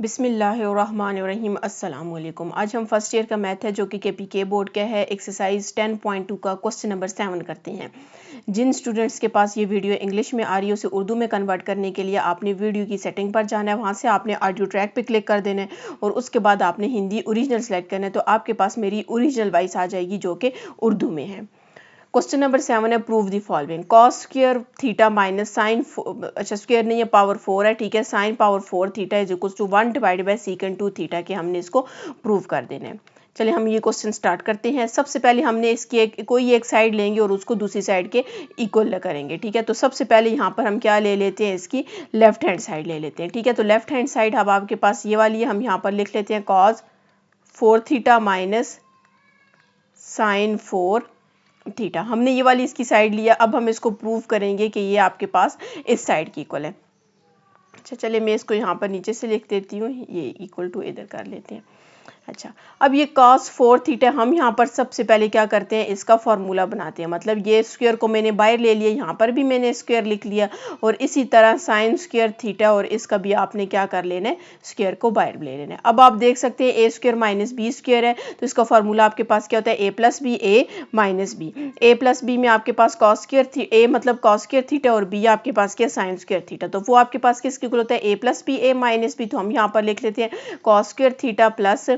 बिस्मिल्लाहिर्रहमानिर्रहीम अस्सलाम वालेकुम। आज हम फर्स्ट ईयर का मैथ है जो कि केपीके बोर्ड का है। एक्सरसाइज 10.2 का क्वेश्चन नंबर 7 करते हैं। जिन स्टूडेंट्स के पास ये वीडियो इंग्लिश में आ रही है उसे उर्दू में कन्वर्ट करने के लिए आपने वीडियो की सेटिंग पर जाना है, वहाँ से आपने ऑडियो ट्रैक पे क्लिक कर देना है और उसके बाद आपने हिंदी ओरिजिनल सेलेक्ट करना है, तो आपके पास मेरी ओरिजिनल वॉइस आ जाएगी जो कि उर्दू में है। क्वेश्चन नंबर 7 है, prove the following. Cos square theta minus sine, अच्छा स्क्वायर नहीं है, पावर 4 है, ठीक है। Sine power 4 theta is equal to 1 divided by secant 2 theta के हमने इसको प्रूव कर देना है। चलिए हम ये क्वेश्चन स्टार्ट करते हैं। सबसे पहले हमने इसकी कोई एक साइड लेंगे और उसको दूसरी साइड के इक्वल करेंगे, ठीक है। तो सबसे पहले यहाँ पर हम क्या ले लेते हैं, इसकी लेफ्ट हैंड साइड ले लेते हैं, ठीक है। तो लेफ्ट हैंड साइड अब आपके पास ये वाली है, हम यहाँ पर लिख लेते हैं cos 4 theta minus sine 4 theta. हमने ये वाली इसकी साइड लिया, अब हम इसको प्रूव करेंगे कि ये आपके पास इस साइड की इक्वल है। अच्छा चलिए मैं इसको यहाँ पर नीचे से लिख देती हूँ, ये इक्वल टू इधर कर लेते हैं। अच्छा अब ये cos 4 थीटा, हम यहाँ पर सबसे पहले क्या करते हैं, इसका फॉर्मूला बनाते हैं। मतलब ये स्क्वायर को मैंने बाहर ले लिया, यहाँ पर भी मैंने स्क्वायर लिख लिया, और इसी तरह साइन स्क्वायर थीटा और इसका भी आपने क्या कर लेना है, स्क्वायर को बाहर ले लेना है। अब आप देख सकते हैं ए स्क्वायर माइनस बी स्क्वायर है, तो इसका फॉर्मूला आपके पास क्या होता है, ए प्लस बी ए माइनस बी। ए प्लस बी में आपके पास कॉस स्क्वायर ए मतलब कॉस स्क्वायर थीटा और बी आपके पास क्या साइन स्क्वायर थीटा, तो वो आपके पास किसके इक्वल होता है, ए प्लस बी ए माइनस बी। तो हम यहाँ पर लिख लेते हैं cos square theta plus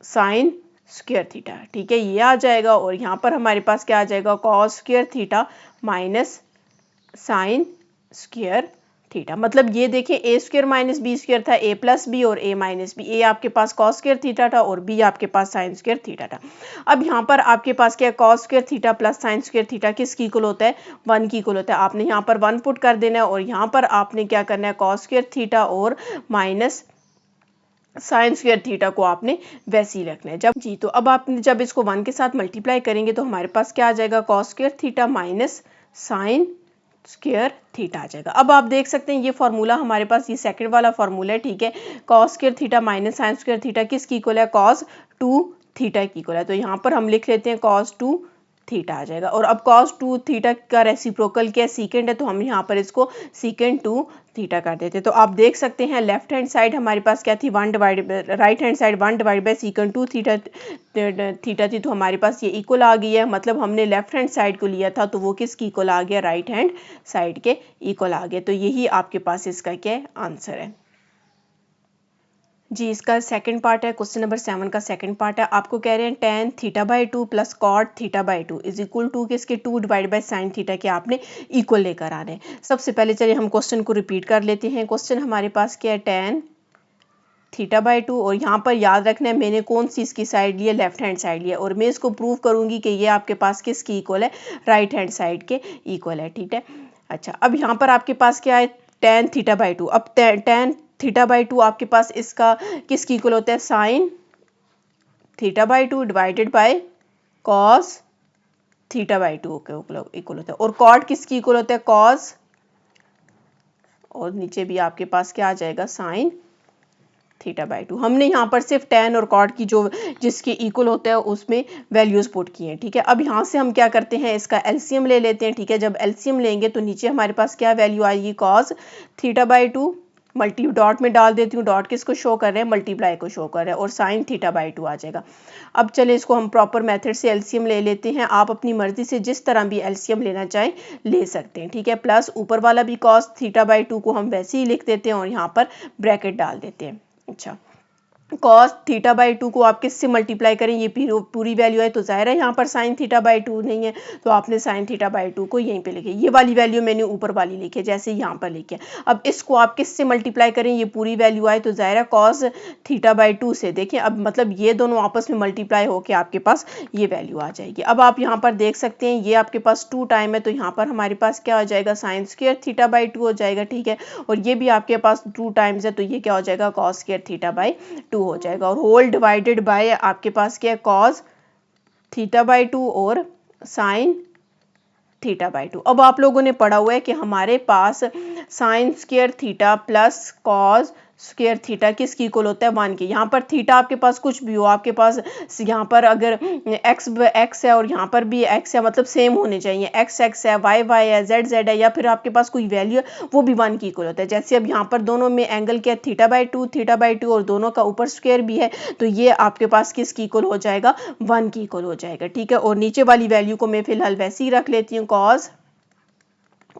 sine square theta, ठीक है, ये आ जाएगा। और यहाँ पर हमारे पास क्या आ जाएगा, cos square theta minus sine square theta. मतलब ये देखिए ए स्क्वायर माइनस बी स्क्वायर था, ए प्लस बी और ए माइनस बी। ए आपके पास कॉस स्क्वायर थीटा था और बी आपके पास साइन स्क्वायर थीटा था। अब यहाँ पर आपके पास क्या है, cos square theta plus sine square theta किसकी इक्वल होता है, 1 की इक्वल होता है। आपने यहाँ पर 1 पुट कर देना है और यहाँ पर आपने क्या करना है, कॉस स्क्वायर थीटा और माइनस साइन स्क्वायर थीटा को आपने वैसे ही रखना है। जब जी तो अब आपने जब इसको 1 के साथ मल्टीप्लाई करेंगे तो हमारे पास क्या आ जाएगा, cos square theta minus sine square theta आ जाएगा। अब आप देख सकते हैं ये फॉर्मूला हमारे पास, ये सेकंड वाला फॉर्मूला है, ठीक है। Cos square theta minus sine square theta किसकी इक्वल है, कॉस 2 थीटा की इक्वल है। तो यहाँ पर हम लिख लेते हैं कॉस 2 थीटा आ जाएगा। और अब cos 2 थीटा का रेसिप्रोकल क्या है, सीकेंड है, तो हम यहाँ पर इसको सीकेंड 2 थीटा कर देते हैं। तो आप देख सकते हैं लेफ्ट हैंड साइड हमारे पास क्या थी, 1 divide, right hand side 1 divide by सीकेंड 2 theta theta थी, तो हमारे पास ये इक्वल आ गई है। मतलब हमने लेफ्ट हैंड साइड को लिया था तो वो किसकी इक्वल आ गया, राइट हैंड साइड के इक्वल आ गया। तो यही आपके पास इसका क्या है, आंसर है जी। इसका सेकंड पार्ट है, क्वेश्चन नंबर 7 का सेकंड पार्ट है। आपको कह रहे हैं tan theta by 2 plus cot theta by 2 is equal to किसके, 2 डिवाइड बाई साइन थीटा के आपने इक्वल लेकर आने हैं। सबसे पहले चलिए हम क्वेश्चन को रिपीट कर लेते हैं। क्वेश्चन हमारे पास क्या है, tan थीटा बाई 2, और यहाँ पर याद रखना है मैंने कौन सी इसकी साइड ली है, लेफ्ट हैंड साइड लिया, और मैं इसको प्रूव करूंगी कि ये आपके पास किसकी इक्वल है, राइट हैंड साइड के इक्वल है, ठीक है। अच्छा अब यहाँ पर आपके पास क्या है, tan थीटा बाई 2। अब tan थीटा बाई 2 आपके पास इसका किसकी इक्वल होता है, sine theta by 2 divided by cos theta by 2 के इक्वल होता है। और कॉट किसकी इक्वल होता है, कॉस, और नीचे भी आपके पास क्या आ जाएगा, साइन थीटा बाई 2। हमने यहाँ पर सिर्फ tan और कॉट की जो जिसके इक्वल होता है उसमें वैल्यूज पुट की हैं, ठीक है। अब यहाँ से हम क्या करते हैं, इसका एलसीएम ले लेते हैं, ठीक है। जब एलसीएम लेंगे तो नीचे हमारे पास क्या वैल्यू आएगी, cos theta by 2 multi dot में डाल देती हूँ, डॉट किसको शो कर रहे हैं, मल्टीप्लाई को शो कर रहे हैं, और साइन थीटा बाई 2 आ जाएगा। अब चले इसको हम प्रॉपर मेथड से एलसीएम ले लेते हैं। आप अपनी मर्जी से जिस तरह भी एलसीएम लेना चाहें ले सकते हैं, ठीक है। प्लस ऊपर वाला भी कॉस थीटा बाई 2 को हम वैसे ही लिख देते हैं और यहाँ पर ब्रैकेट डाल देते हैं। अच्छा कॉस थीटा बाई 2 को आप किससे मल्टीप्लाई करें, ये पूरी वैल्यू है, तो जाहिर है यहाँ पर साइन थीटा बाई 2 नहीं है, तो आपने साइन थीटा बाई 2 को यहीं पे लिखे। ये वाली वैल्यू मैंने ऊपर वाली लिखी है जैसे यहाँ पर लिखी है। अब इसको आप किससे मल्टीप्लाई करें, ये पूरी वैल्यू आए, तो जाहिर है कॉस थीटा बाई 2 से। देखिए अब मतलब ये दोनों आपस में मल्टीप्लाई होकर आपके पास ये वैल्यू आ जाएगी। अब आप यहाँ पर देख सकते हैं ये आपके पास 2 टाइम है, तो यहाँ पर हमारे पास क्या हो जाएगा, साइन स्क्वायर थीटा बाई 2 हो जाएगा, ठीक है। और ये भी आपके पास 2 टाइम्स है, तो ये क्या हो जाएगा, कॉस स्क्वायर थीटा बाई 2 हो जाएगा। और होल डिवाइडेड बाय आपके पास क्या है, कॉस थीटा बाई 2 और साइन थीटा बाई 2। अब आप लोगों ने पढ़ा हुआ है कि हमारे पास sine square theta plus cos square theta किसकी इक्वल होता है 1 के। यहाँ पर थीटा आपके पास कुछ भी हो, आपके पास यहाँ पर अगर x है और यहाँ पर भी x है, मतलब सेम होने चाहिए, x है, y है, z है, या फिर आपके पास कोई वैल्यू है वो भी 1 की इक्वल होता है। जैसे अब यहाँ पर दोनों में एंगल क्या है थीटा बाई टू और दोनों का ऊपर स्क्वायर भी है, तो ये आपके पास किसकी इक्वल हो जाएगा 1 की इक्वल हो जाएगा। ठीक है, और नीचे वाली वैल्यू को मैं फिलहाल वैसे ही रख लेती हूँ कॉस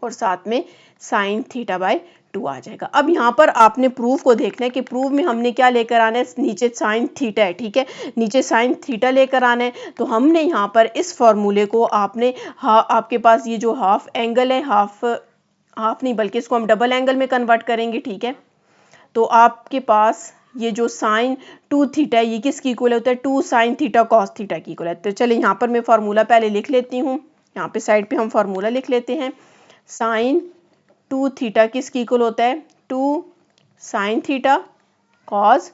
और साथ में साइन थीटा बाई 2 आ जाएगा। अब यहाँ पर आपने प्रूफ को देखना है कि प्रूफ में हमने क्या लेकर आना है, नीचे साइन थीटा है। ठीक है, नीचे साइन थीटा लेकर आना है, तो हमने यहाँ पर इस फॉर्मूले को आपने आपके पास ये जो हाफ एंगल है, हाफ नहीं बल्कि इसको हम डबल एंगल में कन्वर्ट करेंगे। ठीक है, तो आपके पास ये जो साइन 2 थीटा है ये किसकी इक्वल होता है 2 साइन थीटा कॉस थीटा की इक्वल है। तो चलिए यहाँ पर मैं फार्मूला पहले लिख लेती हूँ, यहाँ पे साइड पे हम फार्मूला लिख लेते हैं। साइन 2 थीटा किसकी इक्वल होता है 2 साइन थीटा कॉस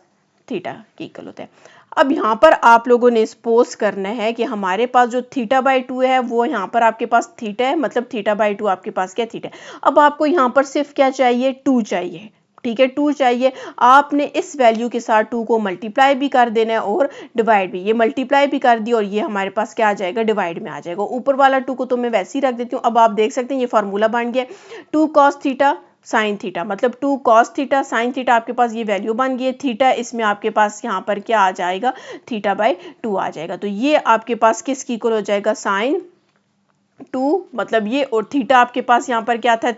थीटा की इक्वल होता है। अब यहाँ पर आप लोगों ने सपोज करना है कि हमारे पास जो थीटा बाई 2 है वो यहाँ पर आपके पास थीटा है, मतलब थीटा बाई 2 आपके पास क्या थीटा है। अब आपको यहाँ पर सिर्फ क्या चाहिए 2 चाहिए। ठीक है, 2 चाहिए, आपने इस वैल्यू के साथ 2 को मल्टीप्लाई भी कर देना है और डिवाइड भी। ये मल्टीप्लाई भी कर दिया और ये हमारे पास क्या आ जाएगा डिवाइड में आ जाएगा। ऊपर वाला 2 को तो मैं वैसे ही रख देती हूँ। अब आप देख सकते हैं ये फार्मूला बन गया 2 कॉस थीटा साइन थीटा, मतलब 2 कॉस थीटा साइन थीटा आपके पास ये वैल्यू बन गई है। थीटा इसमें आपके पास यहाँ पर क्या आ जाएगा थीटा बाई 2 आ जाएगा। तो ये आपके पास किसकी इक्वल हो जाएगा साइन 2, मतलब ये, और थीटा आपके पास यहाँ पर क्या था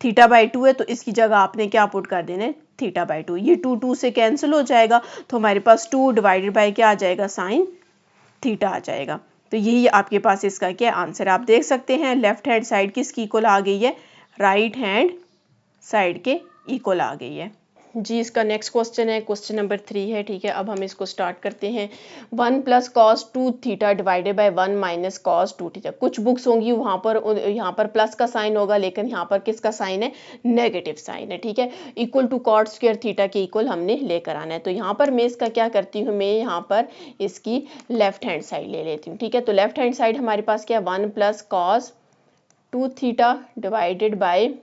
थीटा बाई 2 है, तो इसकी जगह आपने क्या पुट कर देना है थीटा बाई 2। ये 2 से कैंसिल हो जाएगा, तो हमारे पास 2 डिवाइडेड बाई क्या आ जाएगा साइन थीटा आ जाएगा। तो यही आपके पास इसका क्या आंसर आप देख सकते हैं। लेफ्ट हैंड साइड किसकी इक्वल आ गई है राइट हैंड साइड के इक्वल आ गई है जी। इसका नेक्स्ट क्वेश्चन है, क्वेश्चन नंबर 3 है। ठीक है, अब हम इसको स्टार्ट करते हैं। 1 plus cos 2 theta divided by 1 minus cos 2 theta. कुछ बुक्स होंगी वहाँ पर प्लस का साइन होगा, लेकिन यहाँ पर किसका साइन है नेगेटिव साइन है। ठीक है, equal to cot square theta के इक्वल हमने लेकर आना है। तो यहाँ पर मैं इसका क्या करती हूँ, मैं यहाँ पर इसकी लेफ्ट हैंड साइड ले लेती हूँ। ठीक है, तो लेफ्ट हैंड साइड हमारे पास क्या है 1 plus cos 2 theta divided by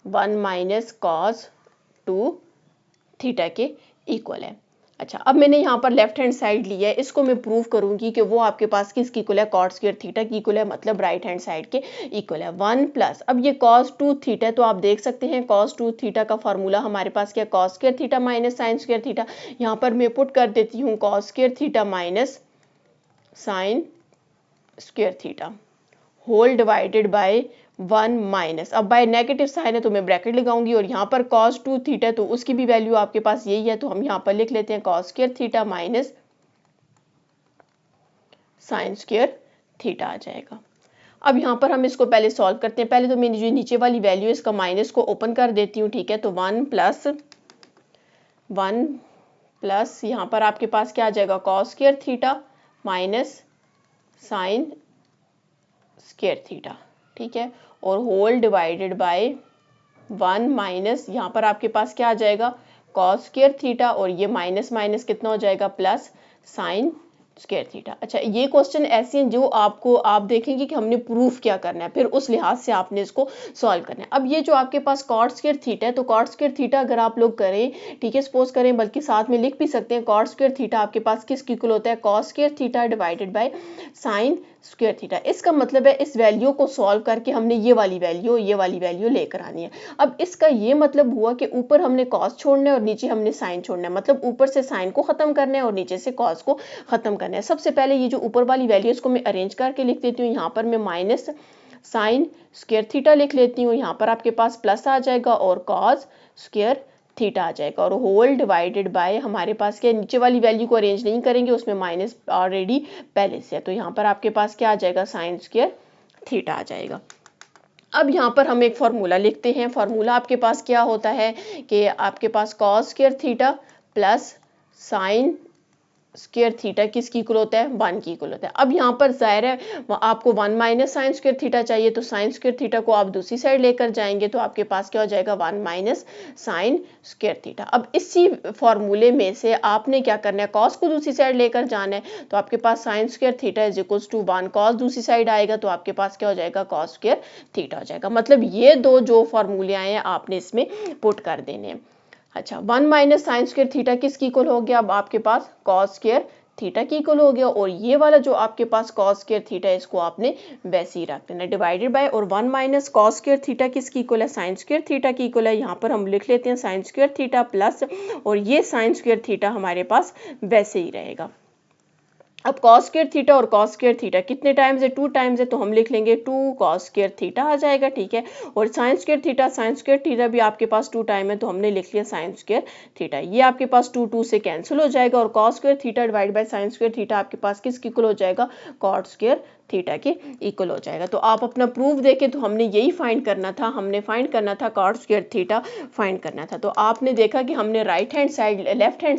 1 minus cos 2 theta के इक्वल है। अच्छा, अब मैंने यहाँ पर लेफ्ट हैंड साइड ली है, इसको मैं प्रूव करूंगी कि वो आपके पास किसकी इक्वल है कॉट स्क्वायर थीटा की इक्वल है, मतलब राइट हैंड साइड के इक्वल है। 1 प्लस, अब ये कॉस 2 थीटा है, तो आप देख सकते हैं कॉस 2 थीटा का फॉर्मूला हमारे पास क्या cos square theta minus sine square theta. यहाँ पर मैं पुट कर देती हूँ cos square theta minus sine square theta whole divided by 1 minus, अब बाय नेगेटिव साइन है तो मैं ब्रैकेट लगाऊंगी, और यहाँ पर cos 2 थीटा है तो उसकी भी वैल्यू आपके पास यही है, तो हम यहाँ पर लिख लेते हैं cos square theta minus sine square theta आ जाएगा। अब यहाँ पर हम इसको पहले सॉल्व करते हैं। पहले तो मैं जो नीचे वाली वैल्यू है इसका माइनस को ओपन कर देती हूँ। ठीक है, तो 1 प्लस यहाँ पर आपके पास क्या आ जाएगा cos square theta minus sine square theta. ठीक है, और होल डिवाइडेड बाय 1 माइनस, यहाँ पर आपके पास क्या आ जाएगा cos स्क्वायर थीटा, और ये माइनस माइनस कितना हो जाएगा प्लस साइन स्क्वायर थीटा। अच्छा, ये क्वेश्चन ऐसे हैं जो आप देखेंगे कि हमने प्रूफ क्या करना है, फिर उस लिहाज से आपने इसको सॉल्व करना है। अब ये जो आपके पास कॉट स्क्वायर थीटा है, तो कॉट स्क्वायर थीटा अगर आप लोग करें, ठीक है, सपोज करें, बल्कि साथ में लिख भी सकते हैं, कॉट स्क्वायर थीटा आपके पास किसकी इक्वल होता है cos square theta divided by sign square theta. इसका मतलब है इस वैल्यू को सॉल्व करके हमने ये वाली वैल्यू लेकर आनी है। अब इसका ये मतलब हुआ कि ऊपर हमने कॉस छोड़ना है और नीचे हमने साइन छोड़ना है, मतलब ऊपर से साइन को खत्म करना है और नीचे से कॉस को खत्म करना है। सबसे पहले ये जो ऊपर वाली वैल्यू इसको मैं अरेंज करके लिख देती हूँ। यहाँ पर मैं माइनस साइन स्क्वायर थीटा लिख लेती हूँ, यहाँ पर आपके पास प्लस आ जाएगा और कॉस स्क्वायर थीटा आ जाएगा, और होल डिवाइडेड बाय हमारे पास क्या नीचे वाली वैल्यू को अरेंज नहीं करेंगे, उसमें माइनस ऑलरेडी पहले से है, तो यहाँ पर आपके पास क्या आ जाएगा साइन स्क्वायर थीटा आ जाएगा। अब यहाँ पर हम एक फार्मूला लिखते हैं। फार्मूला आपके पास क्या होता है कि आपके पास cos square theta plus sine square theta किसकी इक्वल होता है 1 की इक्वल होता है। अब यहाँ पर जाहिर है आपको 1 माइनस साइन स्क्वायर थीटा चाहिए, तो साइन स्क्वायर थीटा को आप दूसरी साइड लेकर जाएंगे तो आपके पास क्या हो जाएगा 1 माइनस साइन स्क्वायर थीटा। अब इसी फॉर्मूले में से आपने क्या करना है कॉस को दूसरी साइड लेकर जाना है, तो आपके पास sine square theta is equal to 1 cos दूसरी साइड आएगा, तो आपके पास क्या हो जाएगा कॉस स्क्वायर थीटा हो जाएगा। मतलब ये दो जो फॉर्मूले आए हैं आपने इसमें पुट कर देने हैं। अच्छा, 1 माइनस साइन स्क्वायर थीटा किसकी इक्वल हो गया? अब आपके पास कॉस स्क्वायर थीटा की इक्वल हो गया, और ये वाला जो आपके पास कॉस स्क्वायर थीटा है इसको आपने वैसे ही रख देना डिवाइडेड बाय, और 1 माइनस कॉस स्क्वायर थीटा किसकी इक्वल है? साइन स्क्वायर थीटा की इक्वल है। यहाँ पर हम लिख लेते हैं साइन स्क्वायर थीटा प्लस, और ये साइन स्क्वायर थीटा हमारे पास वैसे ही रहेगा। अब कॉस स्क्वायर थीटा और कॉस स्क्वायर थीटा कितने टाइम्स है? 2 टाइम्स है, तो हम लिख लेंगे 2 कॉस स्क्वायर थीटा आ जाएगा, ठीक है। और साइन स्क्वायर थीटा भी आपके पास 2 टाइम है, तो हमने लिख लिया साइन स्क्वायर थीटा। ये आपके पास 2 से कैंसिल हो जाएगा, और cos square theta divide by sign square theta आपके पास किसकी इक्वल हो जाएगा? कॉट स्क्वायर थीटा के इक्वल हो जाएगा। तो आप अपना प्रूफ देखें तो हमने यही फाइंड करना था, हमने फाइंड करना था कॉट स्क्वायर थीटा फाइंड करना था। तो आपने देखा कि हमने लेफ्ट हैंड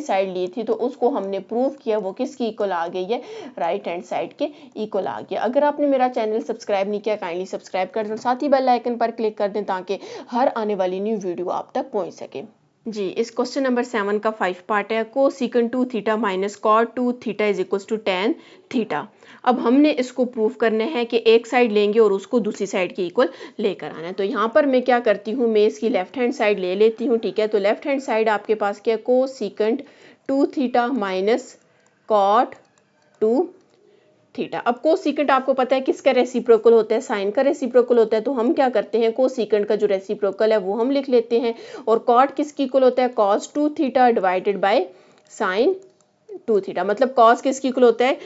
साइड ली थी, तो उसको हमने प्रूव किया, वो किसकी इक्वल आ गई है? राइट हैंड साइड के इक्वल आ गया। अगर आपने मेरा चैनल सब्सक्राइब नहीं किया, काइंडली सब्सक्राइब कर दें, साथ ही बेल आइकन पर क्लिक कर दें ताकि हर आने वाली न्यू वीडियो आप तक पहुंच सके। जी, इस क्वेश्चन नंबर 7 का 5 पार्ट है। Cosecant 2 theta minus cot 2 theta is equal to tan theta. अब हमने इसको प्रूव करना है कि एक साइड लेंगे और उसको दूसरी साइड के इक्वल लेकर आना है। तो यहाँ पर मैं क्या करती हूँ, मैं इसकी लेफ्ट हैंड साइड ले लेती हूँ, ठीक है। तो लेफ्ट हैंड साइड आपके पास क्या है? Cosecant 2 theta minus cot 2 theta. अब कोसेकेंट आपको पता है किसका रेसिप्रोकल होता है? साइन का रेसिप्रोकल होता है। तो हम क्या करते हैं, कोसेकेंट का जो रेसिप्रोकल है वो हम लिख लेते हैं, और कॉट किसकी इक्वल होता है? Cos 2 theta divided by sign 2 theta. मतलब कॉस किसकी इक्वल होता है?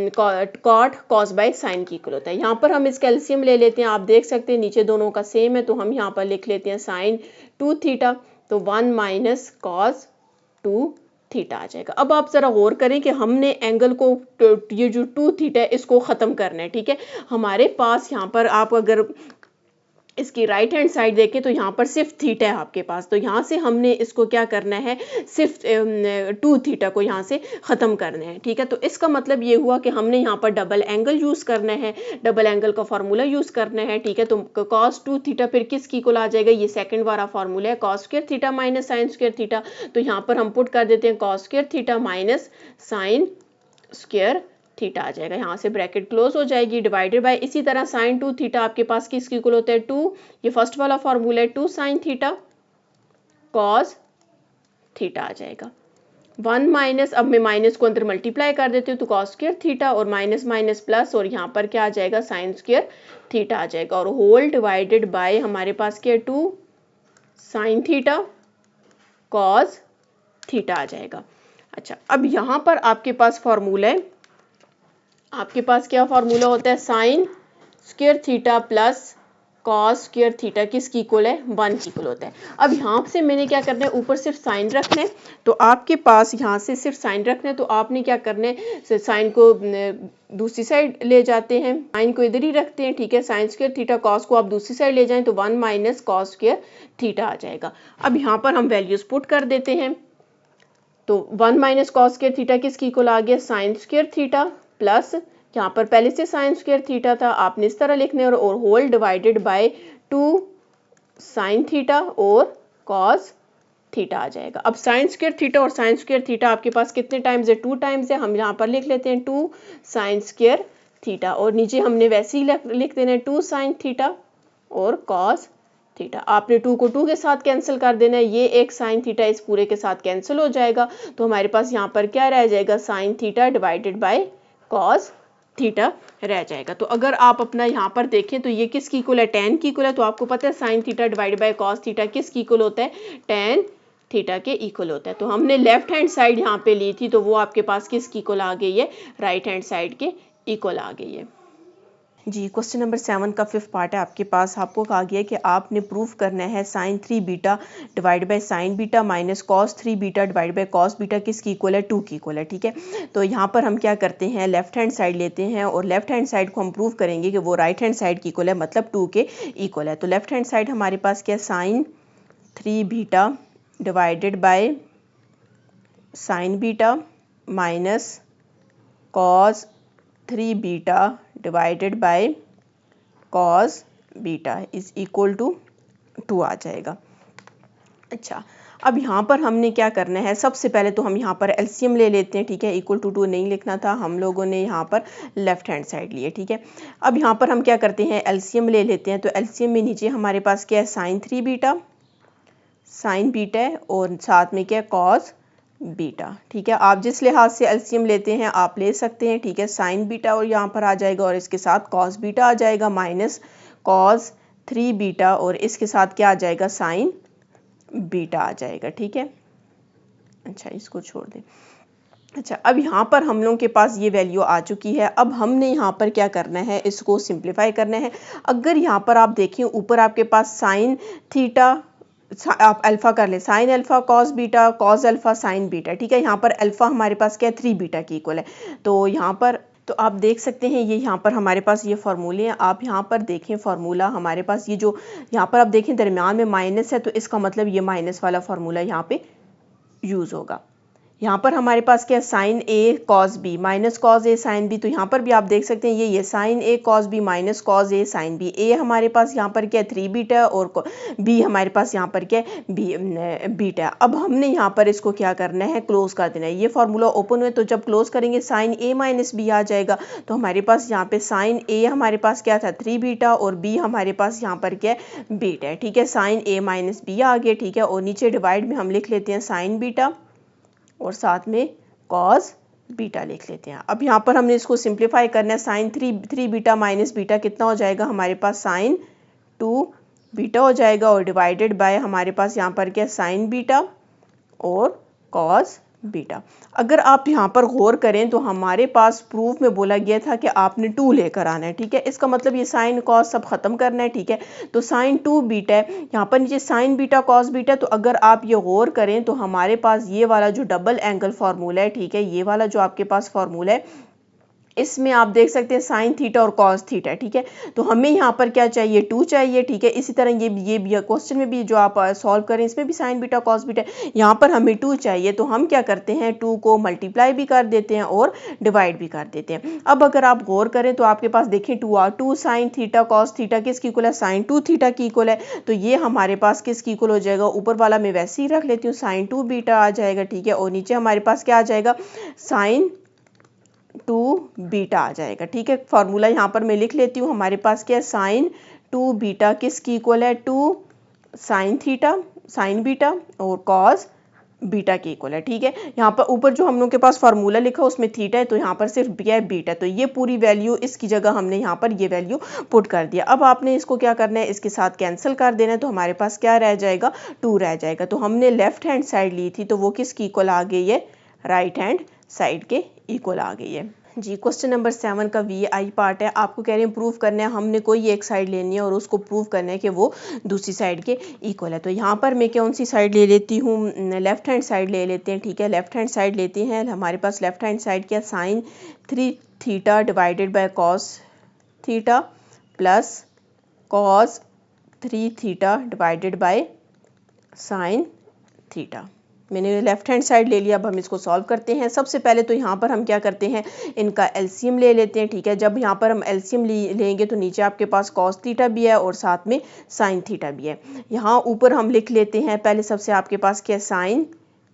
कॉट कॉस बाय साइन की इक्वल होता है। यहाँ पर हम इसका एलसीएम ले लेते हैं, आप देख सकते हैं नीचे दोनों का सेम है, तो हम यहाँ पर लिख लेते हैं साइन 2 थीटा, तो 1 माइनस कॉस 2 थीटा आ जाएगा। अब आप जरा गौर करें कि हमने एंगल को, ये जो 2 थीटा है इसको खत्म करना है, ठीक है। हमारे पास यहाँ पर आप अगर इसकी राइट हैंड साइड देखें तो यहाँ पर सिर्फ थीटा है आपके पास, तो यहाँ से हमने इसको क्या करना है? सिर्फ 2 थीटा को यहाँ से ख़त्म करना है, ठीक है। तो इसका मतलब ये हुआ कि हमने यहाँ पर डबल एंगल यूज़ करना है, डबल एंगल का फार्मूला यूज़ करना है, ठीक है। तो कॉस 2 थीटा फिर किसकी इक्वल आ जाएगा? ये सेकंड वाला फार्मूला है, cos square theta minus sine square theta. तो यहाँ पर हम पुट कर देते हैं cos square theta minus sine square theta आ जाएगा, यहाँ से ब्रैकेट क्लोज हो जाएगी, डिवाइडेड बाय, इसी तरह साइन 2 थीटा आपके पास किसकी इक्वल होता है? 2, ये फर्स्ट वाला फार्मूला है, 2 साइन थीटा कॉस थीटा आ जाएगा। 1 माइनस, अब मैं माइनस को अंदर मल्टीप्लाई कर देती हूँ, तो कॉस स्क्वायर थीटा और माइनस माइनस प्लस, और यहाँ पर क्या आ जाएगा? साइन स्क्वायर थीटा आ जाएगा, और होल डिवाइडेड बाय हमारे पास क्या है? 2 साइन थीटा कॉस थीटा आ जाएगा। अच्छा, अब यहाँ पर आपके पास फॉर्मूला है, आपके पास क्या फार्मूला होता है? Sine square theta plus cos square theta किसकी इक्वल है? 1 की इक्वल होता है। अब यहाँ से मैंने क्या करना है? ऊपर सिर्फ साइन रखना है, तो आपके पास यहाँ से सिर्फ साइन रखना है, तो आपने क्या करना है? साइन को दूसरी साइड ले जाते हैं, साइन को इधर ही रखते हैं, ठीक है। साइन स्क्वायर थीटा कॉस को आप दूसरी साइड ले जाएं तो 1 माइनस कॉस स्क्वायर थीटा आ जाएगा। अब यहाँ पर हम वैल्यूज पुट कर देते हैं, तो 1 माइनस कॉस स्क्वायर थीटा किसकी इक्वल आ गया? साइन स्क्वायर थीटा प्लस, यहाँ पर पहले से साइन स्क्वायर थीटा था, आपने इस तरह लिखने, और whole divided by 2 sine theta और कॉस थीटा आ जाएगा। अब साइन स्क्वायर थीटा और साइन स्क्वायर थीटा आपके पास कितने टाइम्स है? 2 टाइम्स है, हम यहाँ पर लिख लेते हैं 2 साइन स्क्वायर थीटा, और नीचे हमने वैसे ही लिख देना है 2 साइन थीटा और कॉस थीटा। आपने 2 को 2 के साथ कैंसिल कर देना है, ये एक साइन थीटा इस पूरे के साथ कैंसिल हो जाएगा, तो हमारे पास यहाँ पर क्या रह जाएगा? Sine theta divided by cos theta रह जाएगा। तो अगर आप अपना यहाँ पर देखें तो ये किसकी इक्वल है? tan की इक्वल है। तो आपको पता है sign theta divided by cos theta किसकी इक्वल होता है? tan थीटा के इक्वल होता है। तो हमने लेफ्ट हैंड साइड यहाँ पे ली थी, तो वो आपके पास किसकी इक्वल आ गई है? राइट हैंड साइड के इक्वल आ गई है। जी, क्वेश्चन नंबर 7 का 5th पार्ट है आपके पास। आपको कहा गया है कि आपने प्रूफ करना है sine 3 beta divide by sine beta minus cos 3 beta divide by cos beta किसकी इक्वल है? 2 की इक्वल है, ठीक है। तो यहाँ पर हम क्या करते हैं? लेफ्ट हैंड साइड लेते हैं, और लेफ्ट हैंड साइड को हम प्रूव करेंगे कि वो राइट हैंड साइड की इक्वल है, मतलब 2 के इक्वल है। तो लेफ्ट हैंड साइड हमारे पास क्या है? Sine 3 beta divided by sine beta minus cos 3 beta divided by cos beta is equal to 2 आ जाएगा। अच्छा, अब यहाँ पर हमने क्या करना है? सबसे पहले तो हम यहाँ पर एलसीएम ले लेते हैं, ठीक है। इक्वल टू 2 नहीं लिखना था, हम लोगों ने यहाँ पर लेफ्ट हैंड साइड लिए, ठीक है। अब यहाँ पर हम क्या करते हैं? एलसीएम ले लेते हैं, तो एलसीएम में नीचे हमारे पास क्या है? साइन 3 बीटा साइन बीटा है और साथ में क्या कॉस बीटा। ठीक है, आप जिस लिहाज से एलसीएम लेते हैं आप ले सकते हैं। ठीक है, साइन बीटा और यहाँ पर आ जाएगा और इसके साथ कॉस बीटा आ जाएगा माइनस कॉस 3 बीटा और इसके साथ क्या आ जाएगा साइन बीटा आ जाएगा। ठीक है, अच्छा इसको छोड़ दें। अच्छा, अब यहाँ पर हम लोगों के पास ये वैल्यू आ चुकी है। अब हमने यहाँ पर क्या करना है, इसको सिंप्लीफाई करना है। अगर यहाँ पर आप देखें ऊपर आपके पास साइन थीटा, आप अल्फा कर ले, sine alpha cos beta, cos alpha sign beta. ठीक है, यहाँ पर अल्फा हमारे पास क्या है 3 बीटा की इक्वल है। तो यहाँ पर तो आप देख सकते हैं ये यहाँ पर हमारे पास ये फार्मूले हैं। आप यहाँ पर देखें फार्मूला हमारे पास ये जो यहाँ पर आप देखें दरमियान में माइनस है, तो इसका मतलब ये माइनस वाला फार्मूला यहाँ पे यूज़ होगा। यहाँ पर हमारे पास क्या sign A cos B minus cos A sine B, तो यहाँ पर भी आप देख सकते हैं ये sign A cos B minus cos A sine B. ए हमारे पास यहाँ पर क्या है 3 बीटा और बी हमारे पास यहाँ पर क्या है बीटा। अब हमने यहाँ पर इसको क्या करना है, क्लोज कर देना है। ये फार्मूला ओपन हुए तो जब क्लोज करेंगे साइन ए माइनस बी आ जाएगा। तो हमारे पास यहाँ पे साइन ए हमारे पास क्या था 3 बीटा और बी हमारे पास यहाँ पर क्या है बीटा है। ठीक है, साइन ए माइनस बी आ गया। ठीक है, और नीचे डिवाइड में हम लिख लेते हैं साइन बीटा और साथ में कॉस बीटा लिख लेते हैं। अब यहाँ पर हमने इसको सिंप्लीफाई करना है। साइन 3 बीटा माइनस बीटा कितना हो जाएगा हमारे पास साइन 2 बीटा हो जाएगा और डिवाइडेड बाय हमारे पास यहाँ पर क्या साइन बीटा और कॉस बीटा। अगर आप यहाँ पर गौर करें तो हमारे पास प्रूफ में बोला गया था कि आपने 2 लेकर आना है। ठीक है, इसका मतलब ये साइन कॉस सब खत्म करना है। ठीक है, तो साइन 2 बीटा है, यहाँ पर नीचे साइन बीटा कॉस बीटा। तो अगर आप ये गौर करें तो हमारे पास ये वाला जो डबल एंगल फार्मूला है, ठीक है, ये वाला जो आपके पास फार्मूला है इसमें आप देख सकते हैं साइन थीटा और कॉस थीटा। ठीक है, तो हमें यहाँ पर क्या चाहिए 2 चाहिए। ठीक है, इसी तरह ये भी क्वेश्चन में भी जो आप सॉल्व करें इसमें भी साइन बीटा कॉस बीटा, यहाँ पर हमें 2 चाहिए। तो हम क्या करते हैं 2 को मल्टीप्लाई भी कर देते हैं और डिवाइड भी कर देते हैं। अब अगर आप गौर करें तो आपके पास देखें 2 साइन थीटा कॉस थीटा किसकी इक्वल है, साइन 2 थीटा की इक्वल है। तो ये हमारे पास किसकी इक्वल हो जाएगा, ऊपर वाला मैं वैसे ही रख लेती हूँ साइन 2 बीटा आ जाएगा। ठीक है, और नीचे हमारे पास क्या आ जाएगा साइन 2 बीटा आ जाएगा। ठीक है, फॉर्मूला यहाँ पर मैं लिख लेती हूँ। हमारे पास क्या है साइन 2 बीटा किसकी इक्वल है 2 साइन थीटा साइन बीटा और कॉस बीटा की इक्वल है। ठीक है, यहाँ पर ऊपर जो हम लोग के पास फार्मूला लिखा उसमें थीटा है, तो यहाँ पर सिर्फ क्या है बीटा। तो ये पूरी वैल्यू इसकी जगह हमने यहाँ पर ये वैल्यू पुट कर दिया। अब आपने इसको क्या करना है, इसके साथ कैंसिल कर देना है। तो हमारे पास क्या रह जाएगा 2 रह जाएगा। तो हमने लेफ्ट हैंड साइड ली थी तो वो किसकी इक्वल आ गई है, राइट हैंड साइड के इक्वल आ गई है। जी, क्वेश्चन नंबर 7 का VI पार्ट है। आपको कह रहे हैं प्रूव करना है, हमने कोई एक साइड लेनी है और उसको प्रूव करना है कि वो दूसरी साइड के इक्वल है। तो यहाँ पर मैं कौन सी साइड ले लेती हूँ, लेफ्ट हैंड साइड ले लेते हैं। ठीक है, लेफ्ट हैंड साइड लेते हैं। हमारे पास लेफ्ट हैंड साइड क्या sine 3 theta divided by cos theta plus cos 3 theta divided by sine theta. मैंने लेफ्ट हैंड साइड ले लिया। अब हम इसको सॉल्व करते हैं। सबसे पहले तो यहाँ पर हम क्या करते हैं, इनका एलसीएम ले लेते हैं। ठीक है, जब यहाँ पर हम एलसीएम लेंगे तो नीचे आपके पास कॉस थीटा भी है और साथ में साइन थीटा भी है। यहाँ ऊपर हम लिख लेते हैं पहले सबसे आपके पास क्या साइन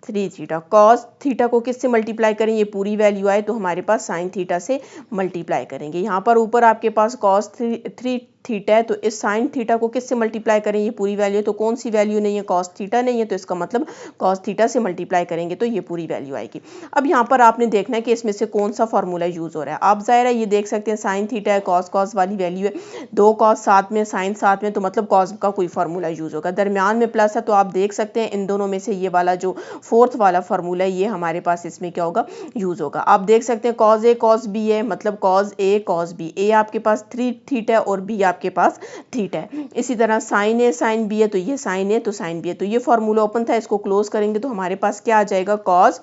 3 थीटा। कॉस थीटा को किससे मल्टीप्लाई करें, ये पूरी वैल्यू आए तो हमारे पास साइन थीटा से मल्टीप्लाई करेंगे। यहाँ पर ऊपर आपके पास कॉस 3 थीटा है, तो इस साइन थीटा को किससे मल्टीप्लाई करें, ये पूरी वैल्यू है। तो कौन सी वैल्यू नहीं है, कॉस थीटा नहीं है, तो इसका मतलब कॉस थीटा से मल्टीप्लाई करेंगे तो ये पूरी वैल्यू आएगी। अब यहाँ पर आपने देखना है कि इसमें से कौन सा फॉर्मूला यूज हो रहा है। आप ज़ाहिर है ये देख सकते हैं साइन थीटा है, कॉस वाली वैल्यू है, 2 कॉस साथ में साइन साथ में, तो मतलब कॉस का कोई फार्मूला यूज होगा। दरमियान में प्लस है तो आप देख सकते हैं इन दोनों में से ये वाला जो फोर्थ वाला फार्मूला है ये हमारे पास इसमें क्या होगा यूज होगा। आप देख सकते हैं कॉस ए कॉस बी है, मतलब कॉस ए कॉस बी। ए आपके पास 3 थीटा है और बी आपके पास थीटा है। इसी तरह साइन ए साइन बी है, तो ये साइन ए तो साइन बी है। तो ये फॉर्मूला ओपन था, इसको क्लोज करेंगे तो हमारे पास क्या आ जाएगा कॉस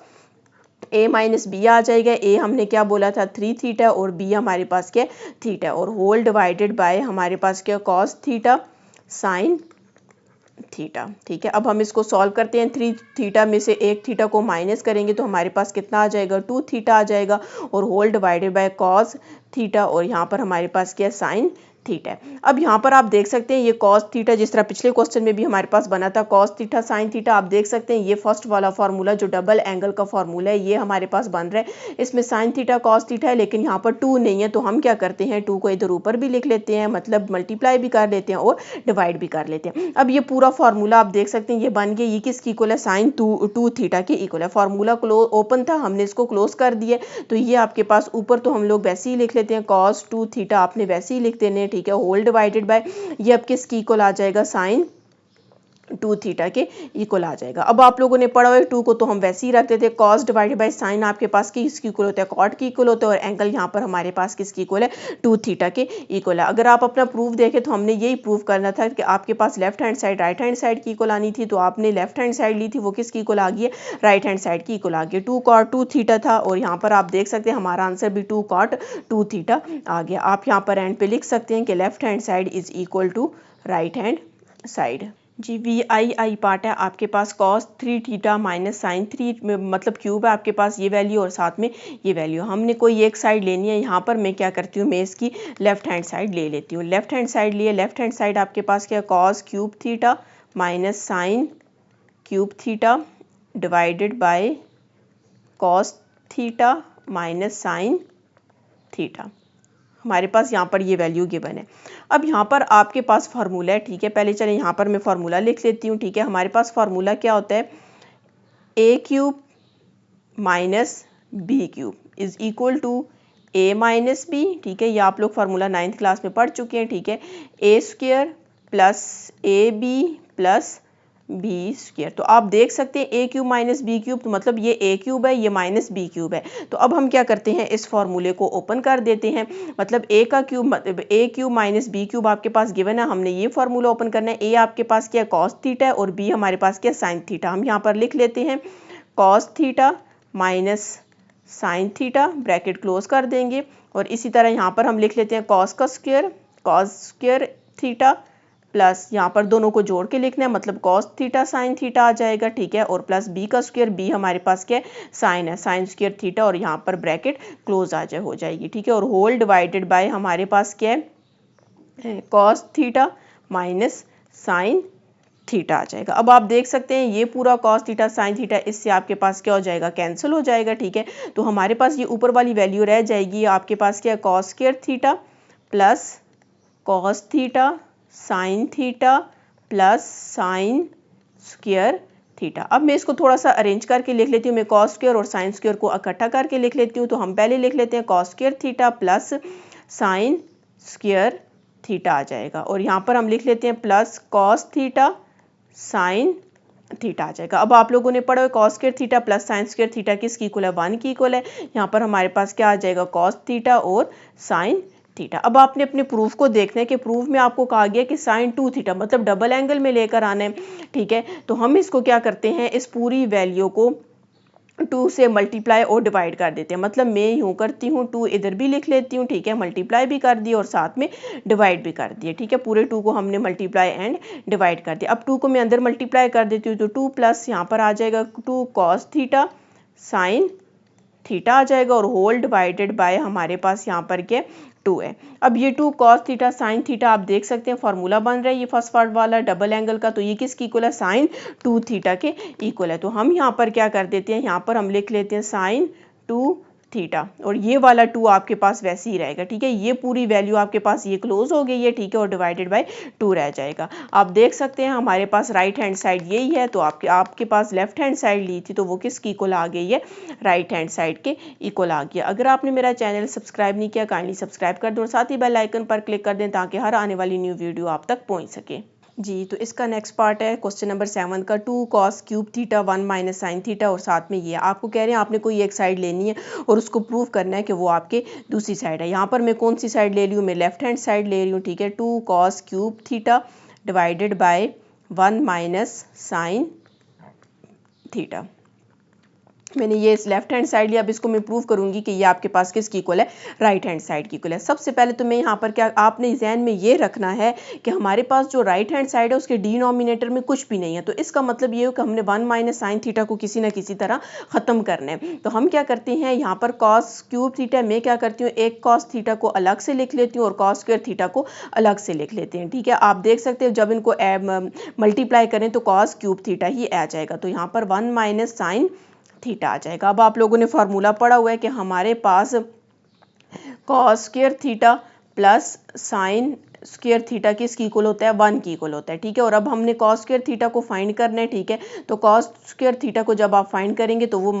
ए माइनस बी आ जाएगा। ए हमने क्या बोला था 3 थीटा और बी हमारे पास क्या थीटा और होल डिवाइडेड बाय हमारे पास क्या कॉस थीटा साइन थीटा। ठीक है, अब हम इसको सॉल्व करते हैं। 3 थीटा में से 1 थीटा को माइनस करेंगे तो हमारे पास कितना आ जाएगा 2 थीटा आ जाएगा और whole divided by cos theta और यहाँ पर हमारे पास क्या साइन थीटा है। अब यहाँ पर आप देख सकते हैं ये कॉस थीटा, जिस तरह पिछले क्वेश्चन में भी हमारे पास बना था कॉस थीटा साइन थीटा, आप देख सकते हैं ये फर्स्ट वाला फार्मूला जो डबल एंगल का फार्मूला है ये हमारे पास बन रहा है। इसमें साइन थीटा कॉस थीटा है, लेकिन यहाँ पर 2 नहीं है, तो हम क्या करते हैं 2 को इधर ऊपर भी लिख लेते हैं, मतलब मल्टीप्लाई भी कर लेते हैं और डिवाइड भी कर लेते हैं। अब ये पूरा फार्मूला आप देख सकते हैं ये बन गया, ये किसकी इक्वल है, साइन 2 थीटा के इक्वल है। फार्मूला ओपन था, हमने इसको क्लोज कर दिया, तो ये आपके पास ऊपर तो हम लोग वैसे ही लिख लेते हैं कॉस 2 थीटा, आपने वैसे ही लिख देने हैं, ठीक है, होल डिवाइडेड बाय ये अब किसकी इक्वल आ जाएगा, साइन 2 थीटा के इक्वल आ जाएगा। अब आप लोगों ने पढ़ा हुआ है 2 को तो हम वैसे ही रखते थे, कॉस डिवाइडेड बाय साइन आपके पास किसकी इक्वल होता है, कॉट की इक्वल होता है, और एंगल यहाँ पर हमारे पास किसकी इक्वल है, 2 थीटा के इक्वल है। अगर आप अपना प्रूफ देखें तो हमने यही प्रूफ करना था कि आपके पास left hand side right hand side की इक्वल आनी थी, तो आपने लेफ्ट हैंड साइड ली थी, वो किसकी इक्वल आ गई है, राइट हैंड साइड की इक्वल आ गई। 2 कॉट 2 थीटा था, और यहाँ पर आप देख सकते हैं हमारा आंसर भी 2 कॉट 2 थीटा आ गया। आप यहाँ पर एंड पे लिख सकते हैं कि left hand side is equal to right hand side. जी VI पार्ट है आपके पास कॉस 3 थीटा माइनस साइन 3 मतलब क्यूब है आपके पास ये वैल्यू और साथ में ये वैल्यू। हमने कोई एक साइड लेनी है, यहाँ पर मैं क्या करती हूँ, मैं इसकी लेफ्ट हैंड साइड ले लेती हूँ। लेफ्ट हैंड साइड लिए, लेफ्ट हैंड साइड आपके पास क्या, cos cube theta minus sign cube theta divided by cos theta minus sine theta. हमारे पास यहाँ पर ये वैल्यू गिवन है। अब यहाँ पर आपके पास फार्मूला है, ठीक है, पहले चले यहाँ पर मैं फार्मूला लिख लेती हूँ, ठीक है। हमारे पास फार्मूला क्या होता है, A cube minus B cube is equal to A minus B, ठीक है, ये आप लोग फार्मूला 9th क्लास में पढ़ चुके हैं, ठीक है। A square plus A B plus B square, तो आप देख सकते हैं A cube minus B cube, तो मतलब ये ए क्यूब है, ये माइनस बी क्यूब है। तो अब हम क्या करते हैं, इस फॉर्मूले को ओपन कर देते हैं, मतलब ए का क्यूब, ए क्यूब माइनस बी क्यूब आपके पास गिवन है, हमने ये फॉर्मूला ओपन करना है। ए आपके पास क्या है, कॉस थीटा है, और बी हमारे पास क्या है, साइन थीटा। हम यहाँ पर लिख लेते हैं cos theta minus sine theta, bracket close कर देंगे, और इसी तरह यहाँ पर हम लिख लेते हैं कॉस का square, cos square theta plus यहाँ पर दोनों को जोड़ के लिखना है, मतलब कॉस थीटा साइन थीटा आ जाएगा, ठीक है, और प्लस बी का स्क्वायर, बी हमारे पास क्या है, साइन है, साइन स्क्वायर थीटा, और यहाँ पर ब्रैकेट क्लोज आ जाए हो जाएगी, ठीक है, और होल डिवाइडेड बाय हमारे पास क्या है, cos theta minus sine theta आ जाएगा। अब आप देख सकते हैं ये पूरा कॉस थीटा साइन थीटा इससे आपके पास क्या हो जाएगा, कैंसिल हो जाएगा, ठीक है। तो हमारे पास ये ऊपर वाली वैल्यू रह जाएगी, आपके पास क्या है, cos square theta plus cos theta sine theta plus sine square theta. अब मैं इसको थोड़ा सा अरेंज करके लिख लेती हूँ, मैं कॉस स्क्वायर और साइन स्क्वायर को इकट्ठा करके लिख लेती हूँ। तो हम पहले लिख लेते हैं cos square theta plus sine square theta आ जाएगा, और यहाँ पर हम लिख लेते हैं plus cos theta sine theta आ जाएगा। अब आप लोगों ने पढ़ा है cos square theta plus sine square theta किसकी इक्वल है, 1 की इक्वल है। यहाँ पर हमारे पास क्या आ जाएगा, कॉस थीटा और साइन थीटा। अब आपने अपने प्रूफ को देखना है कि प्रूफ में आपको कहा गया कि साइन 2 थीटा मतलब डबल एंगल में लेकर आना है, ठीक है। तो हम इसको क्या करते हैं, इस पूरी वैल्यू को 2 से मल्टीप्लाई और डिवाइड कर देते हैं, मतलब मैं यूँ करती हूँ 2 इधर भी लिख लेती हूँ, ठीक है, मल्टीप्लाई भी कर दिया और साथ में डिवाइड भी कर दिया, ठीक है। पूरे 2 को हमने मल्टीप्लाई एंड डिवाइड कर दिया। अब 2 को मैं अंदर मल्टीप्लाई कर देती हूँ, तो 2 प्लस यहाँ पर आ जाएगा 2 कॉस थीटा साइन थीटा आ जाएगा, और होल डिवाइडेड बाय हमारे पास यहाँ पर क्या 2 है। अब ये 2 कॉस थीटा साइन थीटा आप देख सकते हैं फॉर्मूला बन रहा है ये फर्स्ट पार्ट वाला डबल एंगल का, तो ये किसकी इक्वल है, साइन 2 थीटा के इक्वल है। तो हम यहाँ पर क्या कर देते हैं, यहाँ पर हम लिख लेते हैं साइन 2 थीटा, और ये वाला 2 आपके पास वैसे ही रहेगा, ठीक है। ये पूरी वैल्यू आपके पास ये क्लोज हो गई है, ठीक है, और डिवाइडेड बाय 2 रह जाएगा। आप देख सकते हैं हमारे पास राइट हैंड साइड यही है, तो आपके पास लेफ्ट हैंड साइड ली थी तो वो किसकी इक्वल आ गई है, राइट हैंड साइड के इक्वल आ गया। अगर आपने मेरा चैनल सब्सक्राइब नहीं किया काइंडली सब्सक्राइब कर दो, और साथ ही बेल आइकन पर क्लिक कर दें ताकि हर आने वाली न्यू वीडियो आप तक पहुँच सके। जी, तो इसका नेक्स्ट पार्ट है क्वेश्चन नंबर 7 का 2 cos cube theta 1 minus sine theta, और साथ में ये आपको कह रहे हैं आपने कोई एक साइड लेनी है और उसको प्रूव करना है कि वो आपके दूसरी साइड है। यहाँ पर मैं कौन सी साइड ले रही हूँ, मैं लेफ्ट हैंड साइड ले रही हूँ, ठीक है। 2 cos cube theta divided by 1 minus sine theta. मैंने ये इस लेफ्ट हैंड साइड लिया। अब इसको मैं प्रूव करूंगी कि ये आपके पास किसकी इक्वल है, राइट हैंड साइड की इक्वल है। सबसे पहले तो मैं यहाँ पर क्या, आपने ज़हन में ये रखना है कि हमारे पास जो राइट हैंड साइड है उसके डिनोमिनेटर में कुछ भी नहीं है, तो इसका मतलब ये हो कि हमने 1 माइनस साइन थीटा को किसी ना किसी तरह ख़त्म करना है। तो हम क्या करते हैं, यहाँ पर कॉस क्यूब थीटा, मैं क्या करती हूँ, एक कॉस थीटा को अलग से लिख लेती हूँ और कॉस स्क्वायर थीटा को अलग से लिख लेते हैं। ठीक है, आप देख सकते हैं जब इनको मल्टीप्लाई करें तो कॉस क्यूब थीटा ही आ जाएगा। तो यहाँ पर 1 माइनस साइन थीटा आ जाएगा। अब आप लोगों ने फॉर्मूला पढ़ा हुआ है कि हमारे पास cos square theta plus sine square theta किसकी इक्वल होता है, 1 की इक्वल होता है। ठीक है, और अब हमने कॉस स्क्वायर थीटा को फाइंड करना है। ठीक है, तो कॉस स्क्वायर थीटा को जब आप फाइंड करेंगे तो वो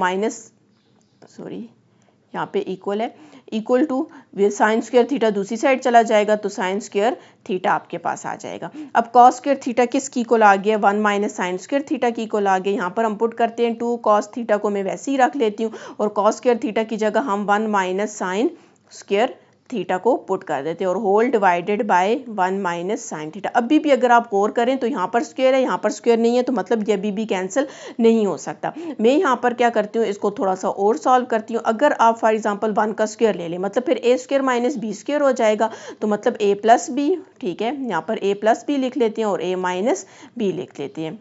यहाँ पे इक्वल है, equal to sine square theta दूसरी साइड चला जाएगा तो साइन स्क्वायर थीटा आपके पास आ जाएगा। अब कॉस स्क्वायर थीटा किसकी इक्वल आ गया, 1 माइनस साइन स्क्वायर थीटा की इक्वल आ गया। यहाँ पर हम पुट करते हैं 2 कॉस थीटा को मैं वैसे ही रख लेती हूँ और कॉस स्क्वायर थीटा की जगह हम 1 माइनस साइन स्क्वायर थीटा को पुट कर देते हैं और whole divided by 1 minus sine theta. अभी भी अगर आप गौर करें तो यहाँ पर स्क्वायर है, यहाँ पर स्क्वायर नहीं है, तो मतलब ये अभी भी कैंसिल नहीं हो सकता। मैं यहाँ पर क्या करती हूँ, इसको थोड़ा सा और सॉल्व करती हूँ। अगर आप फॉर एग्जांपल 1 का स्क्वायर ले लें, मतलब फिर ए स्क्वायर माइनस बी स्क्वायर हो जाएगा, तो मतलब ए प्लस बी। ठीक है, यहाँ पर ए प्लस बी लिख लेते हैं और ए माइनस बी लिख लेते हैं।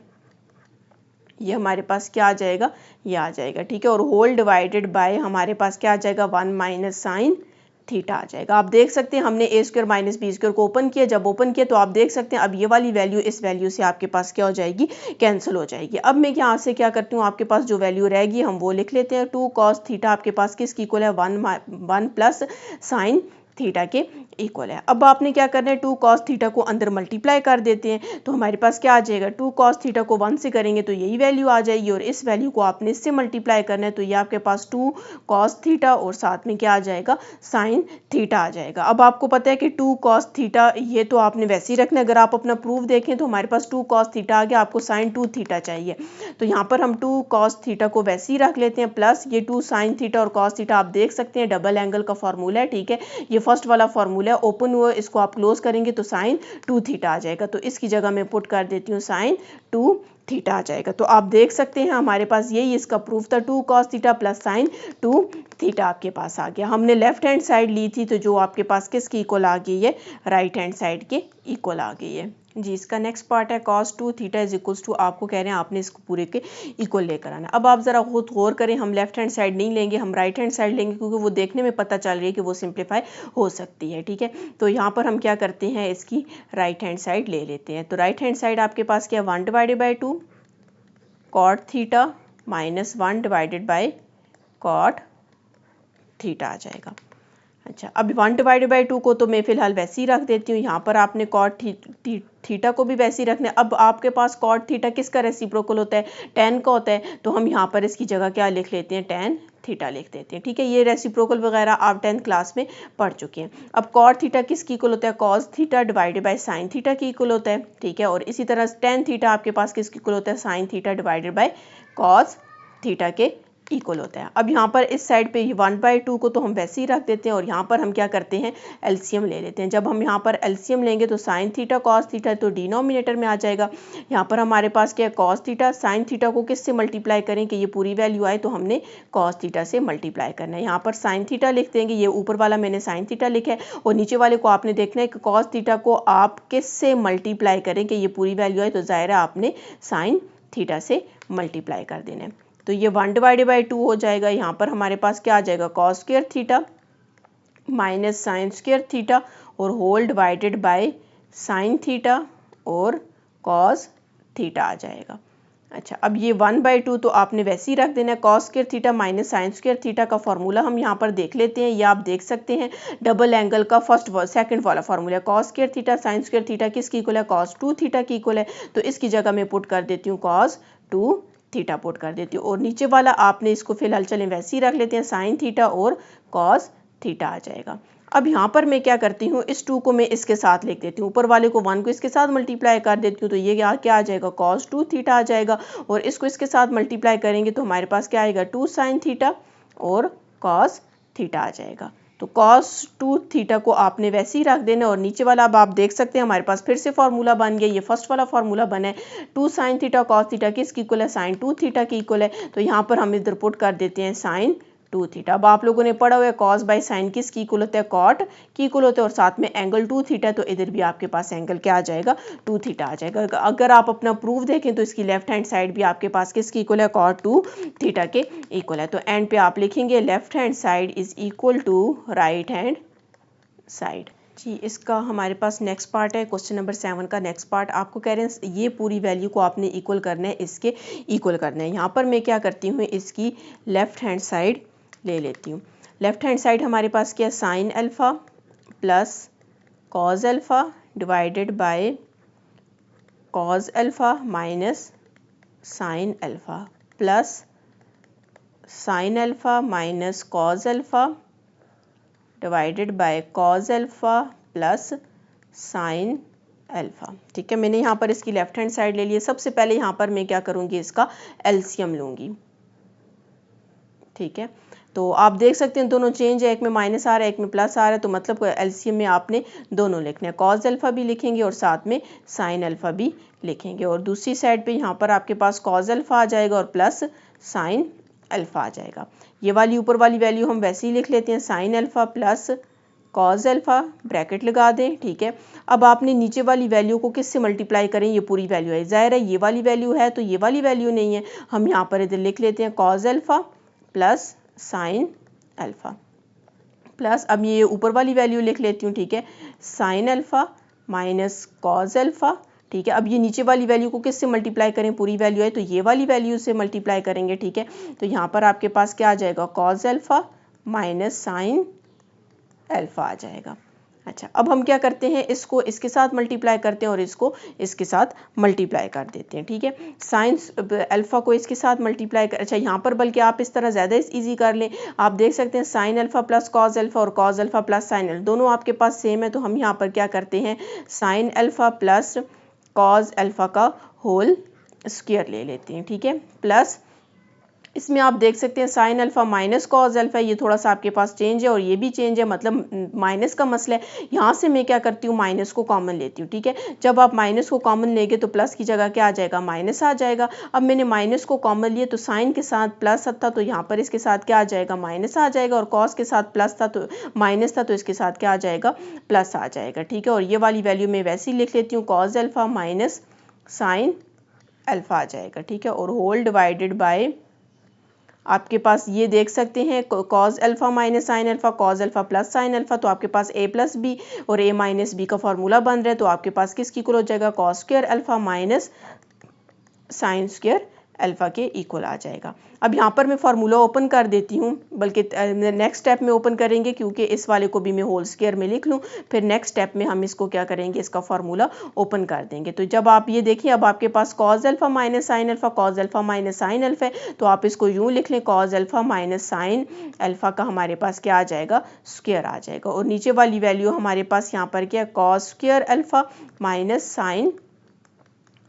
ये हमारे पास क्या आ जाएगा, ये आ जाएगा। ठीक है, और होल डिवाइडेड बाय हमारे पास क्या आ जाएगा, 1 माइनस साइन थीटा आ जाएगा। आप देख सकते हैं हमने ए स्क्वायर माइनस बी स्क्वायर को ओपन किया, जब ओपन किया तो आप देख सकते हैं अब ये वाली वैल्यू इस वैल्यू से आपके पास क्या हो जाएगी, कैंसिल हो जाएगी। अब मैं यहाँ से क्या करती हूँ, आपके पास जो वैल्यू रहेगी हम वो लिख लेते हैं। 2 कॉस थीटा आपके पास किसकी इक्वल है, 1 प्लस साइन थीटा के इक्वल है। अब आपने क्या करना है, 2 कॉस थीटा को अंदर मल्टीप्लाई कर देते हैं तो हमारे पास क्या आ जाएगा, 2 कॉस थीटा को 1 से करेंगे तो यही वैल्यू आ जाएगी और इस वैल्यू को आपने इससे मल्टीप्लाई करना है तो ये आपके पास 2 कॉस थीटा और साथ में क्या आ जाएगा, साइन थीटा आ जाएगा। अब आपको पता है कि 2 कॉस थीटा ये तो आपने वैसे ही रखना है। अगर आप अपना प्रूफ देखें तो हमारे पास 2 कॉस थीटा आ गया, आपको साइन 2 थीटा चाहिए, तो यहाँ पर हम 2 कॉस थीटा को वैसे ही रख लेते हैं प्लस ये 2 साइन थीटा और कॉस थीटा। आप देख सकते हैं डबल एंगल का फॉर्मूला है। ठीक है, ये फर्स्ट वाला फॉर्मूला ओपन हुआ, इसको आप क्लोज करेंगे तो साइन 2 थीटा आ जाएगा, तो इसकी जगह मैं पुट कर देती हूँ साइन 2 थीटा आ जाएगा। तो आप देख सकते हैं हमारे पास यही इसका प्रूफ था, 2 cos theta plus sign 2 theta आपके पास आ गया। हमने लेफ्ट हैंड साइड ली थी तो जो आपके पास किसकी इक्वल आ गई है, राइट हैंड साइड के इक्वल आ गई है जी। इसका नेक्स्ट पार्ट है cos 2 theta is equals to, आपको कह रहे हैं आपने इसको पूरे के इक्वल लेकर आना। अब आप जरा खुद गौर करें, हम लेफ्ट हैंड साइड नहीं लेंगे, हम राइट हैंड साइड लेंगे क्योंकि वो देखने में पता चल रही है कि वो सिंप्लीफाई हो सकती है। ठीक है, तो यहाँ पर हम क्या करते हैं, इसकी राइट हैंड साइड ले लेते हैं। तो राइट हैंड साइड आपके पास क्या है, 1 divided by 2 cot theta minus 1 divided by cot theta आ जाएगा। अच्छा, अब 1 डिवाइडेड बाई 2 को तो मैं फिलहाल वैसे ही रख देती हूँ। यहाँ पर आपने कॉट थीटा को भी वैसे ही रखना है। अब आपके पास कॉट थीटा किसका रेसिप्रोकल होता है, tan का होता है, तो हम यहाँ पर इसकी जगह क्या लिख लेते हैं, tan थीटा लिख देते हैं। ठीक है, ये रेसिप्रोकल वगैरह आप 10th क्लास में पढ़ चुके हैं। अब कॉट थीटा किसकी इक्वल होता है, cos theta divided by sine theta की इक्वल होता है। ठीक है, और इसी तरह tan थीटा आपके पास किसकी इक्वल होता है, sign theta divided by cos theta के इक्वल होता है। अब यहाँ पर इस साइड पे 1/2 को तो हम वैसे ही रख देते हैं और यहाँ पर हम क्या करते हैं, एलसीएम ले लेते हैं। जब हम यहाँ पर एलसीएम लेंगे तो साइन थीटा कॉस थीटा तो डिनोमिनेटर में आ जाएगा। यहाँ पर हमारे पास क्या है, कॉस थीटा, साइन थीटा को किससे मल्टीप्लाई करें कि ये पूरी वैल्यू आए, तो हमने कॉस थीटा से मल्टीप्लाई करना है। यहाँ पर साइन थीटा लिख देंगे, ये ऊपर वाला मैंने साइन थीटा लिखा है और नीचे वाले को आपने देखना है कि कॉस थीटा को आप किससे मल्टीप्लाई करें कि ये पूरी वैल्यू आए, तो ज़ाहिर है आपने साइन थीटा से मल्टीप्लाई कर देना है। तो ये 1 डिवाइडेड बाई 2 हो जाएगा। यहाँ पर हमारे पास क्या आ जाएगा, cos square theta minus sine square theta और whole divided by sine theta और कॉस थीटा आ जाएगा। अच्छा, अब ये 1/2 तो आपने वैसे ही रख देना है। Cos square theta minus sine square theta का फॉर्मूला हम यहाँ पर देख लेते हैं। ये आप देख सकते हैं डबल एंगल का सेकंड वाला formula, cos square theta sine square theta किसकी इक्वल है, कॉस 2 थीटा की इक्वल है, तो इसकी जगह मैं पुट कर देती हूँ कॉस 2 थीटा पुट कर देती हूँ और नीचे वाला आपने इसको फिलहाल चलें वैसे ही रख लेते हैं, साइन थीटा और कॉस थीटा आ जाएगा। अब यहाँ पर मैं क्या करती हूँ, इस 2 को मैं इसके साथ लिख देती हूँ, ऊपर वाले को 1 को इसके साथ मल्टीप्लाई कर देती हूँ, तो ये क्या आ जाएगा, कॉस 2 थीटा आ जाएगा और इसको इसके साथ मल्टीप्लाई करेंगे तो हमारे पास क्या आएगा, 2 साइन थीटा और कॉस थीटा आ जाएगा। तो cos 2 थीटा को आपने वैसे ही रख देना और नीचे वाला अब आप देख सकते हैं हमारे पास फिर से फार्मूला बन गया, ये फर्स्ट वाला फार्मूला बना है 2 sin थीटा cos थीटा किसके इक्वल है, sin 2 थीटा के इक्वल है। तो यहाँ पर हम इधर पुट कर देते हैं sin 2 थीटा। अब आप लोगों ने पढ़ा हुआ है cos बाई साइन किसकी इक्वल होता है, cot की इक्वल होता है और साथ में एंगल 2 थीटा, तो इधर भी आपके पास एंगल क्या आ जाएगा, 2 थीटा आ जाएगा। अगर आप अपना प्रूफ देखें तो इसकी लेफ्ट हैंड साइड भी आपके पास किसकी इक्वल है, cot 2 थीटा के इक्वल है। तो एंड पे आप लिखेंगे left hand side is equal to right hand side. जी, इसका हमारे पास नेक्स्ट पार्ट है, क्वेश्चन नंबर 7 का नेक्स्ट पार्ट। आपको कह रहे हैं ये पूरी वैल्यू को आपने इक्वल करना है, इसके इक्वल करना है। यहाँ पर मैं क्या करती हूँ, इसकी लेफ्ट हैंड साइड ले लेती हूँ। लेफ्ट हैंड साइड हमारे पास क्या है, sign alpha plus cos alpha divided by cause alpha minus sine alpha plus sine alpha minus cos alpha divided by cause alpha plus sine alpha. ठीक है, मैंने यहाँ पर इसकी लेफ्ट हैंड साइड ले ली है। सबसे पहले यहाँ पर मैं क्या करूँगी, इसका एलसीएम लूँगी। ठीक है, तो आप देख सकते हैं दोनों चेंज है, एक में माइनस आ रहा है एक में प्लस आ रहा है, तो मतलब एलसीएम में आपने दोनों लिखना है, कॉज अल्फ़ा भी लिखेंगे और साथ में साइन अल्फ़ा भी लिखेंगे। और दूसरी साइड पे यहाँ पर आपके पास कॉज अल्फ़ा आ जाएगा और प्लस साइन अल्फ़ा आ जाएगा। ये वाली ऊपर वाली वैल्यू हम वैसे ही लिख लेते हैं, sine alpha plus cos alpha bracket लगा दें। ठीक है, अब आपने नीचे वाली वैल्यू को किससे मल्टीप्लाई करें, ये पूरी वैल्यू है, ज़ाहिर है ये वाली वैल्यू है तो ये वाली वैल्यू नहीं है, हम यहाँ पर इधर लिख लेते हैं cause alpha plus sine alpha plus, अब ये ऊपर वाली वैल्यू लिख लेती हूँ। ठीक है, sine alpha minus cos alpha. ठीक है, अब ये नीचे वाली वैल्यू को किससे मल्टीप्लाई करें, पूरी वैल्यू है तो ये वाली वैल्यू से मल्टीप्लाई करेंगे। ठीक है, तो यहाँ पर आपके पास क्या आ जाएगा, cos alpha minus sine alpha आ जाएगा। अच्छा, अब हम क्या करते हैं, इसको इसके साथ मल्टीप्लाई करते हैं और इसको इसके साथ मल्टीप्लाई कर देते हैं। ठीक है, साइन अल्फ़ा को इसके साथ मल्टीप्लाई कर, अच्छा यहाँ पर बल्कि आप इस तरह ज़्यादा इजी कर लें, आप देख सकते हैं sine alpha plus cos alpha और cos alpha plus sine alpha दोनों आपके पास सेम है, तो हम यहाँ पर क्या करते हैं, sine alpha plus cos alpha का होल स्क्वायर ले लेते हैं। ठीक है, प्लस इसमें आप देख सकते हैं sine alpha minus cos alpha, ये थोड़ा सा आपके पास चेंज है और ये भी चेंज है, मतलब माइनस का मसला है। यहाँ से मैं क्या करती हूँ, माइनस को कॉमन लेती हूँ। ठीक है, जब आप माइनस को कॉमन लेंगे तो प्लस की जगह क्या आ जाएगा, माइनस आ जाएगा। अब मैंने माइनस को कॉमन लिए तो साइन के साथ प्लस था तो यहाँ पर इसके साथ क्या आ जाएगा, माइनस आ जाएगा, और कॉस के साथ प्लस था तो माइनस था तो इसके साथ क्या आ जाएगा, प्लस आ जाएगा। ठीक है, और ये वाली वैल्यू मैं वैसे ही लिख लेती हूँ, cos alpha minus sine alpha आ जाएगा। ठीक है, और होल डिवाइडेड बाय आपके पास ये देख सकते हैं cause alpha minus sine alpha, cos alpha plus sine alpha, तो आपके पास a प्लस बी और a माइनस बी का फॉर्मूला बन रहा है, तो आपके पास किसकी इक्वल हो जाएगा, cos square alpha minus sine square alpha के इक्वल आ जाएगा। अब यहाँ पर मैं फार्मूला ओपन कर देती हूँ, बल्कि नेक्स्ट स्टेप में ओपन करेंगे क्योंकि इस वाले को भी मैं होल स्क्वायर में लिख लूँ, फिर नेक्स्ट स्टेप में हम इसको क्या करेंगे, इसका फार्मूला ओपन कर देंगे। तो जब आप ये देखिए, अब आपके पास cos alpha minus sine alpha, cos alpha minus sine alpha है, तो आप इसको यूँ लिख लें, cos alpha minus sine alpha का हमारे पास क्या आ जाएगा, स्क्वायर आ जाएगा, और नीचे वाली वैल्यू हमारे पास यहाँ पर क्या, cause square alpha minus sine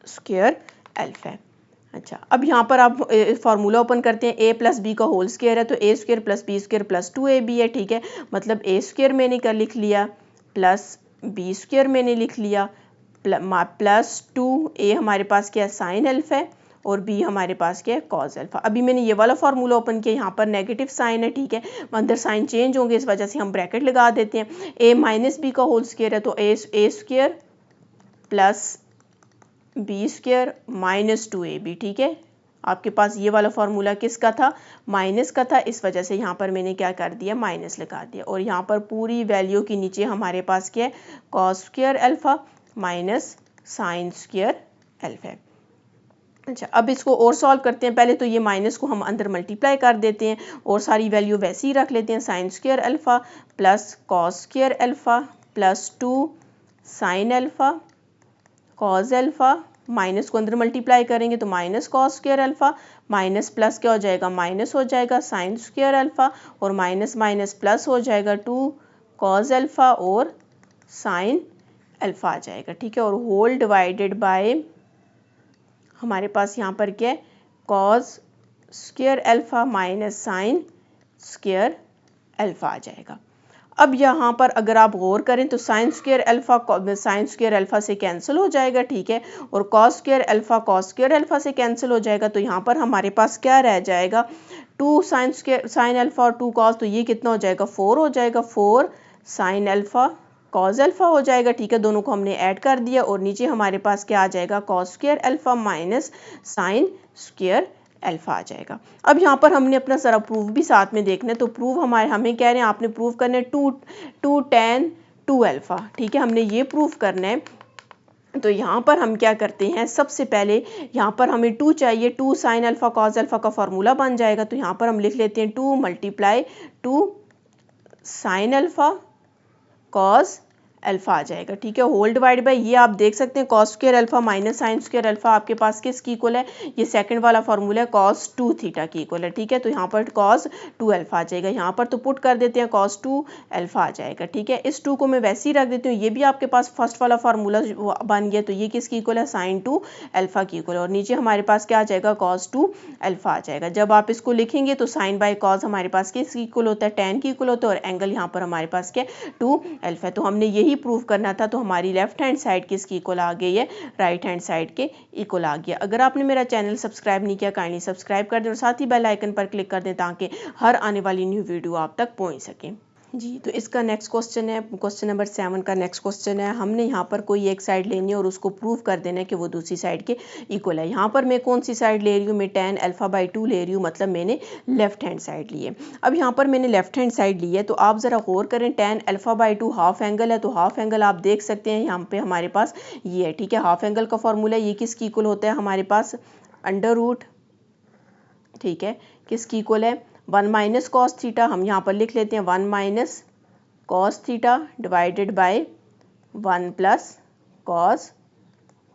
square alpha है। अच्छा, अब यहाँ पर आप फार्मूला ओपन करते हैं, a प्लस बी का होल स्क्वायर है तो a square plus B square plus 2ab है। ठीक है, मतलब a स्क्वायर मैंने कर लिख लिया प्लस बी स्क्वायर मैंने लिख लिया प्लस 2a हमारे पास क्या है, साइन अल्फ़ा है, और b हमारे पास क्या है, कॉज अल्फ़ा। अभी मैंने ये वाला फार्मूला ओपन किया, यहाँ पर नेगेटिव साइन है। ठीक है, अंदर साइन चेंज होंगे, इस वजह से हम ब्रैकेट लगा देते हैं, a माइनस बी का होल स्क्वायर है तो a square plus B square minus 2ab। ठीक है, आपके पास ये वाला फार्मूला किसका था, माइनस का था, इस वजह से यहाँ पर मैंने क्या कर दिया, माइनस लगा दिया, और यहाँ पर पूरी वैल्यू के नीचे हमारे पास क्या है, cos square alpha minus sine square alpha है। अच्छा, अब इसको और सॉल्व करते हैं। पहले तो ये माइनस को हम अंदर मल्टीप्लाई कर देते हैं और सारी वैल्यू वैसे ही रख लेते हैं, sign square alpha plus cos square alpha plus 2 sign alpha cos alpha, minus को अंदर मल्टीप्लाई करेंगे तो minus cos square alpha, minus plus क्या हो जाएगा, माइनस हो जाएगा साइन स्क्वायर अल्फ़ा, और माइनस माइनस प्लस हो जाएगा 2 कॉज अल्फ़ा और साइन अल्फ़ा आ जाएगा। ठीक है, और होल डिवाइडेड बाय हमारे पास यहाँ पर क्या है, cos square alpha minus sine square alpha आ जाएगा। अब यहाँ पर अगर आप गौर करें तो साइन स्क्वायर अल्फा से कैंसिल हो जाएगा, ठीक है, और कॉस स्क्वायर अल्फा से कैंसिल हो जाएगा। तो यहाँ पर हमारे पास क्या रह जाएगा, 2 साइन अल्फा और 2 कॉस, तो ये कितना हो जाएगा, 4 हो जाएगा, 4 साइन अल्फा कॉस अल्फा हो जाएगा, ठीक है, दोनों को हमने ऐड कर दिया और नीचे हमारे पास क्या आ जाएगा, cos square alpha minus sine square alpha आ जाएगा। अब यहाँ पर हमने अपना सारा प्रूफ भी साथ में देखना है, तो प्रूफ हमें कह रहे हैं आपने प्रूफ करना है 2 tan 2 अल्फा, ठीक है, हमने ये प्रूफ करना है। तो यहाँ पर हम क्या करते हैं, सबसे पहले यहाँ पर हमें 2 चाहिए, 2 साइन अल्फा कॉस अल्फा का फॉर्मूला बन जाएगा। तो यहाँ पर हम लिख लेते हैं 2 × 2 साइन अल्फा कॉस अल्फा आ जाएगा, ठीक है, होल डिवाइड बाय, ये आप देख सकते हैं cos square alpha minus sine square alpha आपके पास किसकी इक्वल है, ये सेकंड वाला फॉर्मूला है, cos 2 थीटा की इक्वल है, ठीक है। तो यहाँ पर cos 2 अल्फा आ जाएगा, यहाँ पर तो पुट कर देते हैं cos 2 अल्फा आ जाएगा, ठीक है। इस 2 को मैं वैसे ही रख देती हूँ, ये भी आपके पास फर्स्ट वाला फार्मूला बन गया, तो ये किसकी इक्वल है, साइन 2 अल्फा की इक्वल है, और नीचे हमारे पास क्या आ जाएगा, cos 2 अल्फा आ जाएगा। जब आप इसको लिखेंगे तो साइन बाय कॉस हमारे पास किसकी इक्वल होता है, tan की इक्वल होता है, और एंगल यहाँ पर हमारे पास क्या 2 अल्फा है। तो हमने यही प्रूफ करना था, तो हमारी लेफ्ट हैंड साइड किसकी इक्वल आ गई है, राइट हैंड साइड के इक्वल आ गया। अगर आपने मेरा चैनल सब्सक्राइब नहीं किया, काइंडली सब्सक्राइब कर दें और साथ ही बेल आइकन पर क्लिक कर दें ताकि हर आने वाली न्यू वीडियो आप तक पहुंच सके जी। तो इसका नेक्स्ट क्वेश्चन है, क्वेश्चन नंबर 7 का नेक्स्ट क्वेश्चन है, हमने यहाँ पर कोई एक साइड लेनी है और उसको प्रूव कर देना है कि वो दूसरी साइड के इक्वल है। यहाँ पर मैं कौन सी साइड ले रही हूँ, मैं tan अल्फा बाई 2 ले रही हूँ, मतलब मैंने लेफ्ट हैंड साइड ली है। अब यहाँ पर मैंने लेफ्ट हैंड साइड ली है, तो आप ज़रा गौर करें, tan alpha by 2 half angle है, तो हाफ एंगल आप देख सकते हैं यहाँ पे हमारे पास ये है, ठीक है, हाफ एंगल का फॉर्मूला ये किसकी इक्वल होता है हमारे पास, अंडर रूट, ठीक है, किसकी इक्वल है, 1 माइनस कॉस थीटा, हम यहाँ पर लिख लेते हैं 1 minus cos theta divided by 1 plus cos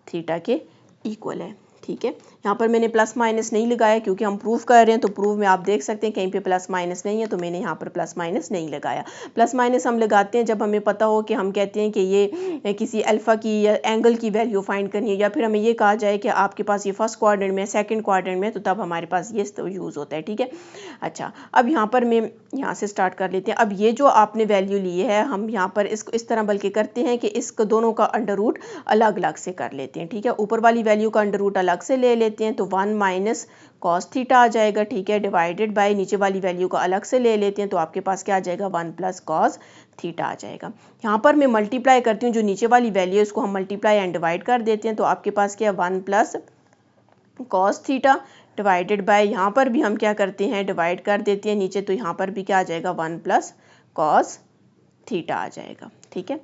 theta के इक्वल है, ठीक है। यहाँ पर मैंने प्लस माइनस नहीं लगाया क्योंकि हम प्रूफ कर रहे हैं, तो प्रूफ में आप देख सकते हैं कहीं पे प्लस माइनस नहीं है, तो मैंने यहाँ पर प्लस माइनस नहीं लगाया। प्लस माइनस हम लगाते हैं जब हमें पता हो कि हम कहते हैं कि ये किसी अल्फा की या एंगल की वैल्यू फाइंड करनी है, या फिर हमें ये कहा जाए कि आपके पास ये फर्स्ट क्वाड्रेंट में, सेकंड क्वाड्रेंट में, तो तब हमारे पास ये यूज़ होता है, ठीक है। अच्छा, अब यहाँ पर मैं यहाँ से स्टार्ट कर लेते हैं। अब ये जो आपने वैल्यू ली है, हम यहाँ पर इसको इस तरह बल्कि करते हैं कि इसको दोनों का अंडर रूट अलग अलग से कर लेते हैं, ठीक है। ऊपर वाली वैल्यू का अंडर रूट अलग से ले लेते हैं, तो 1 माइनस कॉस थीटा आ जाएगा, ठीक है, डिवाइडेड बाय नीचे वाली वैल्यू को अलग से ले लेते हैं, तो आपके पास क्या आ जाएगा, 1 प्लस कॉस थीटा आ जाएगा। यहाँ पर मैं मल्टीप्लाई करती हूँ, जो नीचे वाली वैल्यू है इसको हम मल्टीप्लाई एंड डिवाइड कर देते हैं, तो आपके पास क्या है, 1 plus cos theta divided bye, यहाँ पर भी हम क्या करते हैं, डिवाइड कर देते हैं नीचे, तो यहाँ पर भी क्या आ जाएगा, 1 प्लस कॉस थीटा आ जाएगा, ठीक है।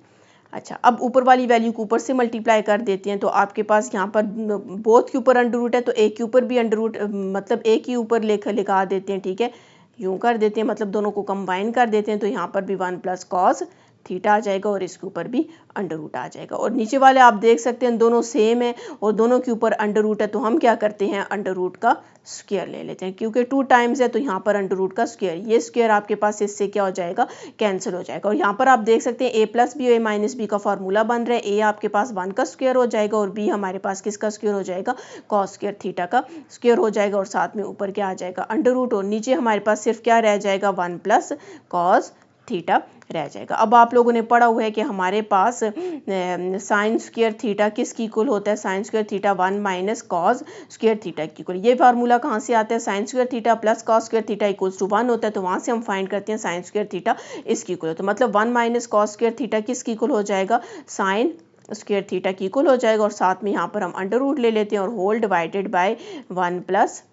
अच्छा, अब ऊपर वाली वैल्यू को ऊपर से मल्टीप्लाई कर देते हैं, तो आपके पास यहाँ पर बोथ के ऊपर अंडर रूट है, तो एक के ऊपर भी अंडर रूट, मतलब एक ही ऊपर लिखा देते हैं, ठीक है, यूँ कर देते हैं, मतलब दोनों को कंबाइन कर देते हैं, तो यहाँ पर भी 1 प्लस कॉस थीटा आ जाएगा और इसके ऊपर भी अंडर रूट आ जाएगा। और नीचे वाले आप देख सकते हैं दोनों सेम है और दोनों के ऊपर अंडर रूट है, तो हम क्या करते हैं, अंडर रूट का स्क्वायर ले लेते हैं, क्योंकि 2 टाइम्स है तो यहाँ पर अंडर रूट का स्क्वायर, ये स्क्वायर आपके पास इससे क्या हो जाएगा, कैंसिल हो जाएगा। और यहाँ पर आप देख सकते हैं ए प्लस बी और ए माइनस बी का फॉर्मूला बन रहा है, ए आपके पास 1 का स्क्वायर हो जाएगा और बी हमारे पास किसका स्क्वायर हो जाएगा, कॉस स्क्वायर थीटा का स्क्वायर हो जाएगा, और साथ में ऊपर क्या आ जाएगा, अंडर रूट, और नीचे हमारे पास सिर्फ क्या रह जाएगा, 1 प्लस कॉस थीटा रह जाएगा। अब आप लोगों ने पढ़ा हुआ है कि हमारे पास साइन स्क्वायर थीटा किसकी इक्वल होता है, sine square theta 1 minus cos square theta की इक्वल। ये फार्मूला कहाँ से आता है, sine square theta plus cos square theta equals to 1 होता है, तो वहाँ से हम फाइंड करते हैं साइन स्क्वायर थीटा इसकी इक्वल, तो मतलब 1 माइनस कॉस स्क्वायर थीटा किसकी इक्वल हो जाएगा, साइन स्क्वायर थीटा की इक्वल हो जाएगा, और साथ में यहाँ पर हम अंडर रूट ले लेते हैं और whole divided by 1 plus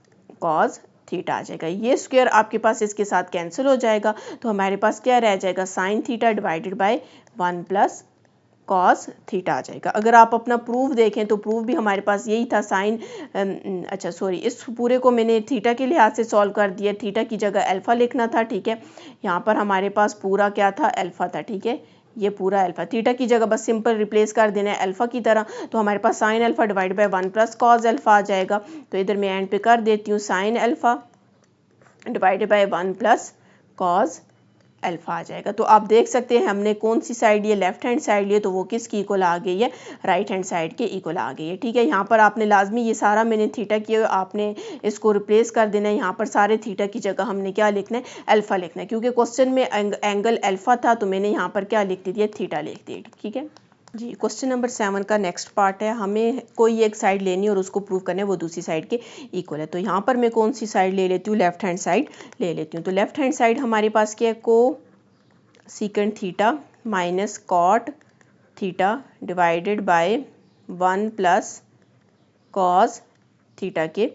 cos theta आ जाएगा। ये स्क्वायर आपके पास इसके साथ कैंसिल हो जाएगा, तो हमारे पास क्या रह जाएगा, sine theta divided by 1 plus cos theta आ जाएगा। अगर आप अपना प्रूफ देखें तो प्रूफ भी हमारे पास यही था, साइन अच्छा सॉरी, इस पूरे को मैंने थीटा के लिहाज से सॉल्व कर दिया, थीटा की जगह अल्फा लिखना था, ठीक है। यहाँ पर हमारे पास पूरा क्या था, अल्फा था, ठीक है, ये पूरा अल्फा, थीटा की जगह बस सिंपल रिप्लेस कर देना है अल्फा की तरह, तो हमारे पास sine alpha divide by 1 plus cos alpha आ जाएगा। तो इधर मैं एंड पे कर देती हूँ, sine alpha divided by 1 plus cos alpha आ जाएगा। तो आप देख सकते हैं हमने कौन सी साइड लिए, लेफ्ट हैंड साइड लिए, तो वो किसकी इक्वल आ गई है, राइट हैंड साइड के इक्वल आ गई है। ठीक है, यहाँ पर आपने लाजमी ये सारा मैंने थीटा किया, आपने इसको रिप्लेस कर देना है। यहाँ पर सारे थीटा की जगह हमने क्या लिखना है, अल्फा लिखना है, क्योंकि क्वेश्चन में एंगल अल्फा था तो मैंने यहाँ पर क्या लिख दिया, थीटा लिख दिया। ठीक है जी, क्वेश्चन नंबर 7 का नेक्स्ट पार्ट है, हमें कोई एक साइड लेनी है और उसको प्रूव करना है वो दूसरी साइड के इक्वल है। तो यहाँ पर मैं कौन सी साइड ले लेती हूँ, लेफ्ट हैंड साइड ले लेती हूँ। तो लेफ्ट हैंड साइड हमारे पास क्या है, cosecant theta minus cot theta divided by 1 plus cos theta के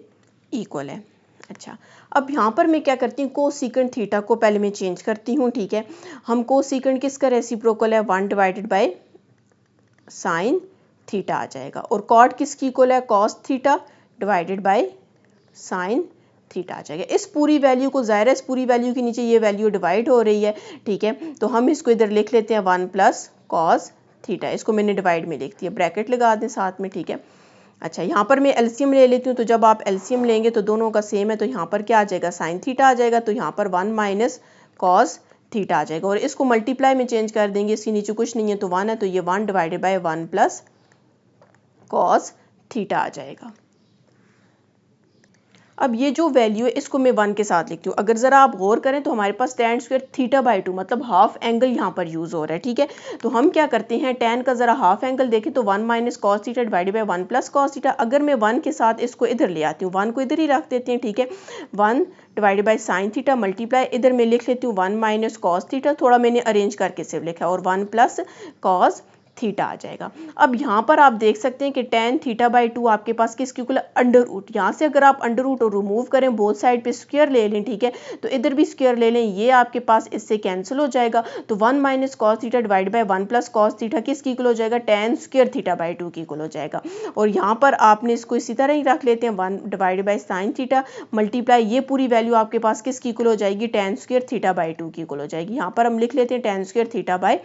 इक्वल है। अच्छा, अब यहाँ पर मैं क्या करती हूँ, को सीकेंट थीटा को पहले मैं चेंज करती हूँ। ठीक है, हम को सीकेंट किसका रेसिप्रोकल है, 1 डिवाइडेड बाय साइन थीटा आ जाएगा, और कॉट किसकी इक्वल है, cos theta divided by sine theta आ जाएगा। इस पूरी वैल्यू को, ज़ाहिर है इस पूरी वैल्यू के नीचे ये वैल्यू डिवाइड हो रही है। ठीक है, तो हम इसको इधर लिख लेते हैं 1 प्लस कॉस थीटा, इसको मैंने डिवाइड में लिख दिया, ब्रैकेट लगा दें साथ में। ठीक है, अच्छा यहाँ पर मैं एलसीएम ले लेती हूँ, तो जब आप एलसीएम लेंगे तो दोनों का सेम है, तो यहाँ पर क्या आ जाएगा, साइन थीटा आ जाएगा, तो यहाँ पर 1 माइनस कॉस थीटा आ जाएगा, और इसको मल्टीप्लाई में चेंज कर देंगे, इसके नीचे कुछ नहीं है तो 1 है, तो ये 1 divided by 1 plus cos theta आ जाएगा। अब ये जो वैल्यू है इसको मैं 1 के साथ लिखती हूँ। अगर ज़रा आप गौर करें तो हमारे पास tan स्क्वायर थीटा बाई 2 मतलब हाफ एंगल यहाँ पर यूज़ हो रहा है। ठीक है, तो हम क्या करते हैं, tan का ज़रा हाफ एंगल देखें तो 1 minus cos theta divided by 1 plus cos theta. अगर मैं 1 के साथ इसको इधर ले आती हूँ, 1 को इधर ही रख देते हैं। ठीक है, 1 divided by sine theta multiply, इधर मैं लिख लेती हूँ 1 माइनस कॉस थीटा, थोड़ा मैंने अरेंज करके सिर्फ लिखा, और 1 प्लस कॉस थीटा आ जाएगा। अब यहाँ पर आप देख सकते हैं कि tan थीटा बाई 2 आपके पास किसकी इक्वल, अंडर रूट। यहाँ से अगर आप अंडर रूट और रिमूव करें, बोथ साइड पे स्क्वायर ले लें, ठीक है, तो इधर भी स्क्वायर ले लें, ये आपके पास इससे कैंसिल हो जाएगा। तो 1 minus cos theta divide by 1 plus cos theta किसकी इक्वल हो जाएगा, tan स्क्वायर थीटा बाई 2 की इक्वल हो जाएगा। और यहाँ पर आपने इसको इसी तरह ही रख लेते हैं, 1 divide by sine theta multiply, ये पूरी वैल्यू आपके पास किसकी इक्वल हो जाएगी, tan स्क्वायर थीटा बाई 2 की इक्वल हो जाएगी। यहाँ पर हम लिख लेते हैं tan स्क्वायर थीटा बाई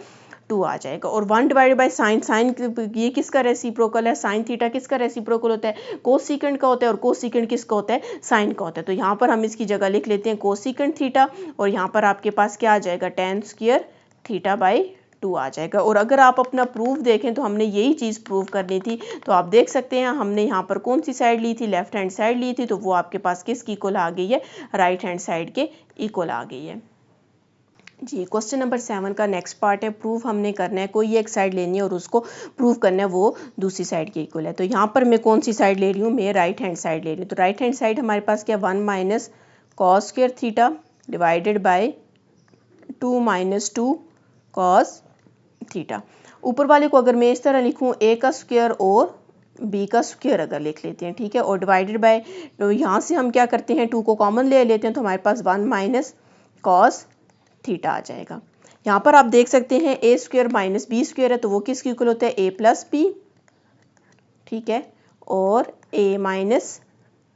2 आ जाएगा, और 1 डिवाइडेड बाई साइन, साइन ये किसका रेसिप्रोकल है, साइन थीटा किसका रेसिप्रोकल होता है, कोसिकेंट का होता है, और कोसिकेंट किसका होता है, साइन का होता है। तो यहाँ पर हम इसकी जगह लिख लेते हैं कोसिकेंट थीटा, और यहाँ पर आपके पास क्या आ जाएगा, tan स्क्वायर थीटा बाई 2 आ जाएगा। और अगर आप अपना प्रूफ देखें तो हमने यही चीज़ प्रूव करनी थी, तो आप देख सकते हैं हमने यहाँ पर कौन सी साइड ली थी, लेफ्ट हैंड साइड ली थी, तो वो आपके पास किसकी इक्वल आ गई है, राइट हैंड साइड के इक्वल आ गई है। जी, क्वेश्चन नंबर 7 का नेक्स्ट पार्ट है, प्रूफ हमने करना है, कोई एक साइड लेनी है और उसको प्रूफ करना है वो दूसरी साइड के इक्वल है। तो यहाँ पर मैं कौन सी साइड ले रही हूँ, मैं राइट हैंड साइड ले रही हूँ। तो राइट हैंड साइड हमारे पास क्या, 1 minus cos square theta divided by 2 minus 2 cos theta. ऊपर वाले को अगर मैं इस तरह लिखूँ, a का स्क्वायर और b का स्क्वायर अगर लिख लेते हैं, ठीक है, और डिवाइडेड बाय, तो यहाँ से हम क्या करते हैं, 2 को कॉमन ले लेते हैं, तो हमारे पास 1 माइनस कॉस थीटा आ जाएगा। यहाँ पर आप देख सकते हैं a square minus b square है, तो वो किसकी इक्वल होता है, a प्लस बी, ठीक है, और a माइनस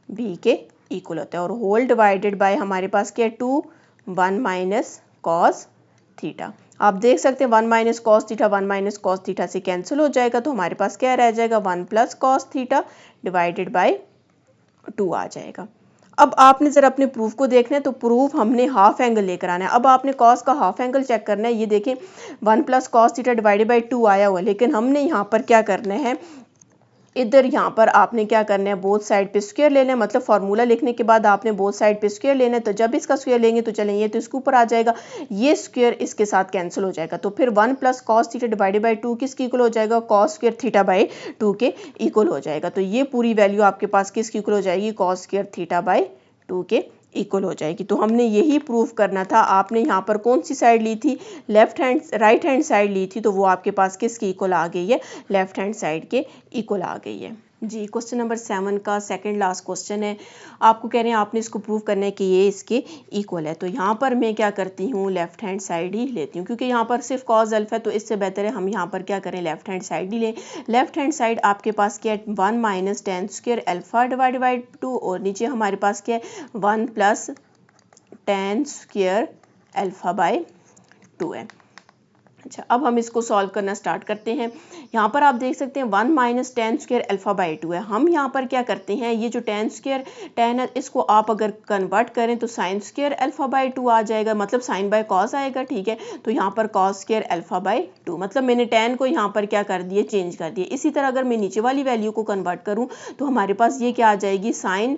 बी के इक्वल होता है, और होल डिवाइडेड बाय हमारे पास क्या है, 2 1 माइनस कॉस थीटा। आप देख सकते हैं 1 minus cos theta 1 minus cos theta से कैंसिल हो जाएगा, तो हमारे पास क्या रह जाएगा, 1 plus cos theta divided by 2 आ जाएगा। अब आपने जरा अपने प्रूफ को देखना है, तो प्रूफ हमने हाफ एंगल लेकर आना है। अब आपने कॉस का हाफ एंगल चेक करना है, ये देखें 1 plus cos theta divided by 2 आया हुआ है, लेकिन हमने यहाँ पर क्या करना है, इधर यहाँ पर आपने क्या करना है, बोथ साइड पे स्क्वायर लेना है, मतलब फार्मूला लिखने के बाद आपने बोथ साइड पे स्क्वायर लेना है। तो जब इसका स्क्वायर लेंगे तो चलें, ये तो इसके ऊपर आ जाएगा, ये स्क्वायर इसके साथ कैंसिल हो जाएगा, तो फिर 1 plus cos theta divided by 2 किसकी इक्वल हो जाएगा, कॉस स्क्वायर थीटा बाई 2 के इक्वल हो जाएगा। तो ये पूरी वैल्यू आपके पास किसकी इक्वल हो जाएगी, कॉस स्क्वायर थीटा बाई 2 के इक्वल हो जाएगी। तो हमने यही प्रूफ करना था। आपने यहाँ पर कौन सी साइड ली थी, left hand right hand side ली थी, तो वो आपके पास किसकी इक्वल आ गई है, लेफ्ट हैंड साइड के इक्वल आ गई है। जी, क्वेश्चन नंबर 7 का सेकंड लास्ट क्वेश्चन है, आपको कह रहे हैं आपने इसको प्रूव करना है कि ये इसके इक्वल है। तो यहाँ पर मैं क्या करती हूँ, लेफ्ट हैंड साइड ही लेती हूँ, क्योंकि यहाँ पर सिर्फ कॉज अल्फा है, तो इससे बेहतर है हम यहाँ पर क्या करें, लेफ्ट हैंड साइड ही लें। लेफ्ट हैंड साइड आपके पास क्या है, 1 minus tan square alpha divided by 2, और नीचे हमारे पास क्या है, 1 plus tan square alpha by 2 है। अच्छा, अब हम इसको सॉल्व करना स्टार्ट करते हैं। यहाँ पर आप देख सकते हैं 1 minus ten square alpha by 2 है। हम यहाँ पर क्या करते हैं, ये जो टेन है इसको आप अगर कन्वर्ट करें तो साइन स्क्वायर अल्फा बाई 2 आ जाएगा, मतलब साइन बाय कॉस आएगा, ठीक है। तो यहाँ पर कॉस स्क्वायर अल्फा बाई 2, मतलब मैंने टेन को यहाँ पर क्या कर दिए, चेंज कर दिए। इसी तरह अगर मैं नीचे वाली वैल्यू को कन्वर्ट करूँ तो हमारे पास ये क्या आ जाएगी, साइन